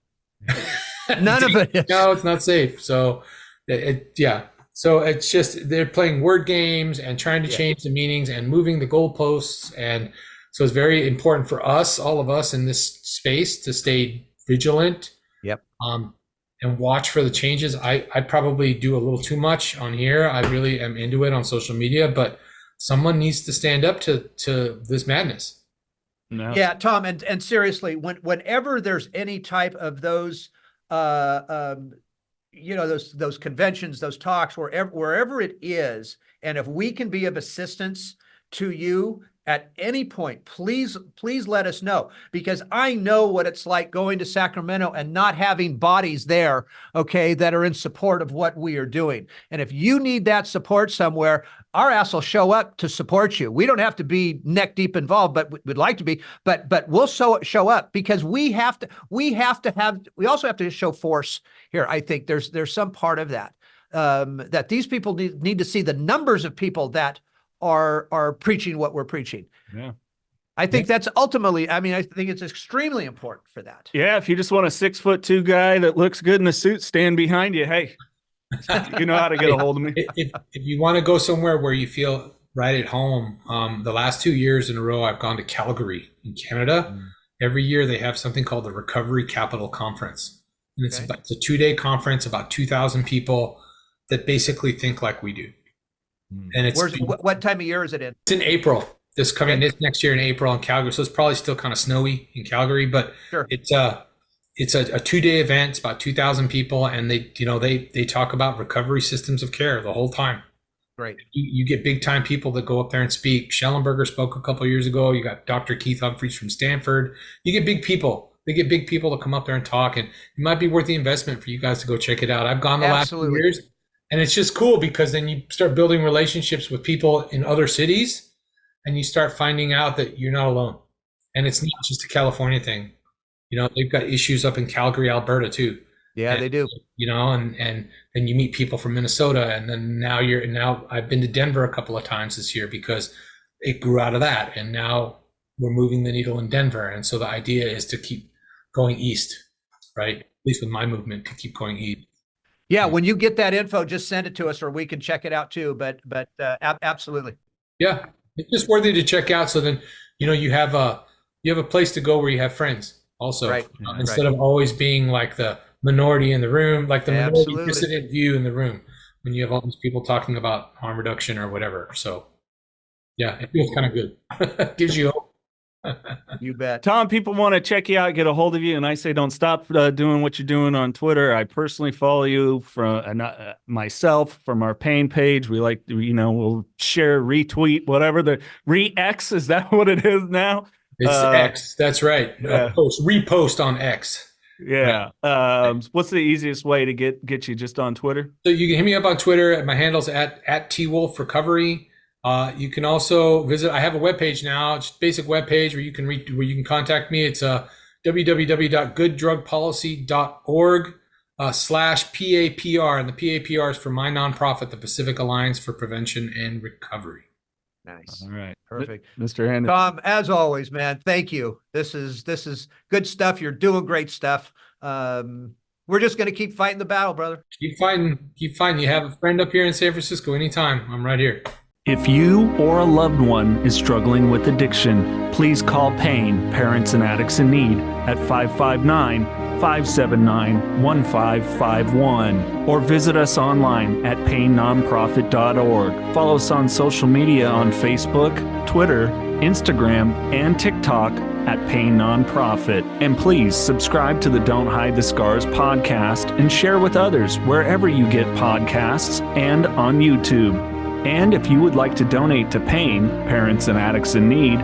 none of it is. No, it's not safe. So So it's just, they're playing word games and trying to change the meanings and moving the goalposts. And so it's very important for us, all of us in this space, to stay vigilant. Yep. And watch for the changes. I probably do a little too much on here. I really am into it on social media, but someone needs to stand up to this madness. No. Yeah, Tom, and seriously, whenever there's any type of those those conventions, those talks, wherever it is, and if we can be of assistance to you at any point, please let us know, because I know what it's like going to Sacramento and not having bodies there, okay, that are in support of what we are doing. And if you need that support somewhere, our ass will show up to support you. We don't have to be neck deep involved, but we'd like to be, but we'll show up, because we also have to show force here. I think there's some part of that, that these people need to see the numbers of people that are preaching what we're preaching. Yeah. I think that's ultimately, I mean, I think it's extremely important for that. Yeah, if you just want a 6'2" guy that looks good in a suit stand behind you, hey, you know how to get a hold of me. If you want to go somewhere where you feel right at home, the last 2 years in a row, I've gone to Calgary in Canada. Every year they have something called the Recovery Capital Conference. And it's a 2-day conference, about 2,000 people that basically think like we do. And it's what time of year is it in? It's in April. This next year in April in Calgary. So it's probably still kind of snowy in Calgary, but sure. It's a 2-day event. It's about 2,000 people, and they talk about recovery systems of care the whole time. Great. You get big time people that go up there and speak. Schellenberger spoke a couple of years ago. You got Dr. Keith Humphreys from Stanford. You get big people. They get big people to come up there and talk, and it might be worth the investment for you guys to go check it out. I've gone the last 2 years, and it's just cool because then you start building relationships with people in other cities. And you start finding out that you're not alone. And it's not just a California thing. They've got issues up in Calgary, Alberta too. Yeah, they do. And then you meet people from Minnesota. And then now I've been to Denver a couple of times this year because it grew out of that. And now we're moving the needle in Denver. And so the idea is to keep going east, right? At least with my movement, to keep going east. Yeah, when you get that info, just send it to us or we can check it out too. But absolutely. Yeah. It's just worthy to check out. So then, you have a place to go where you have friends also, right. Instead of always being like the minority in the room, like the minority dissident view in the room when you have all these people talking about harm reduction or whatever. So yeah, it feels kind of good. Gives you hope. You bet. Tom, people want to check you out, get a hold of you, and I say don't stop doing what you're doing on Twitter. I personally follow you from myself from our pain page. We like, we'll share, retweet, whatever the re-X, is that what it is now? It's X. That's right. Yeah. Repost on X. Yeah. What's the easiest way to get you just on Twitter? So you can hit me up on Twitter. My handle's at TWolfRecovery. You can also visit. I have a webpage now. It's a basic webpage where you can contact me. It's www.gooddrugpolicy.org/PAPR, and the PAPR is for my nonprofit, the Pacific Alliance for Prevention and Recovery. Nice. All right. Perfect. Mr. Andersen. Tom, as always, man, thank you. This is good stuff. You're doing great stuff. We're just going to keep fighting the battle, brother. Keep fighting. You have a friend up here in San Francisco anytime. I'm right here. If you or a loved one is struggling with addiction, please call PAIN, Parents and Addicts in Need, at 559-579-1551, or visit us online at painnonprofit.org. Follow us on social media on Facebook, Twitter, Instagram, and TikTok at Pain Nonprofit. And please subscribe to the Don't Hide the Scars podcast and share with others wherever you get podcasts and on YouTube. And if you would like to donate to PAIN, Parents and Addicts in Need,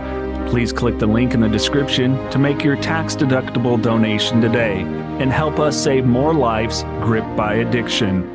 please click the link in the description to make your tax-deductible donation today and help us save more lives gripped by addiction.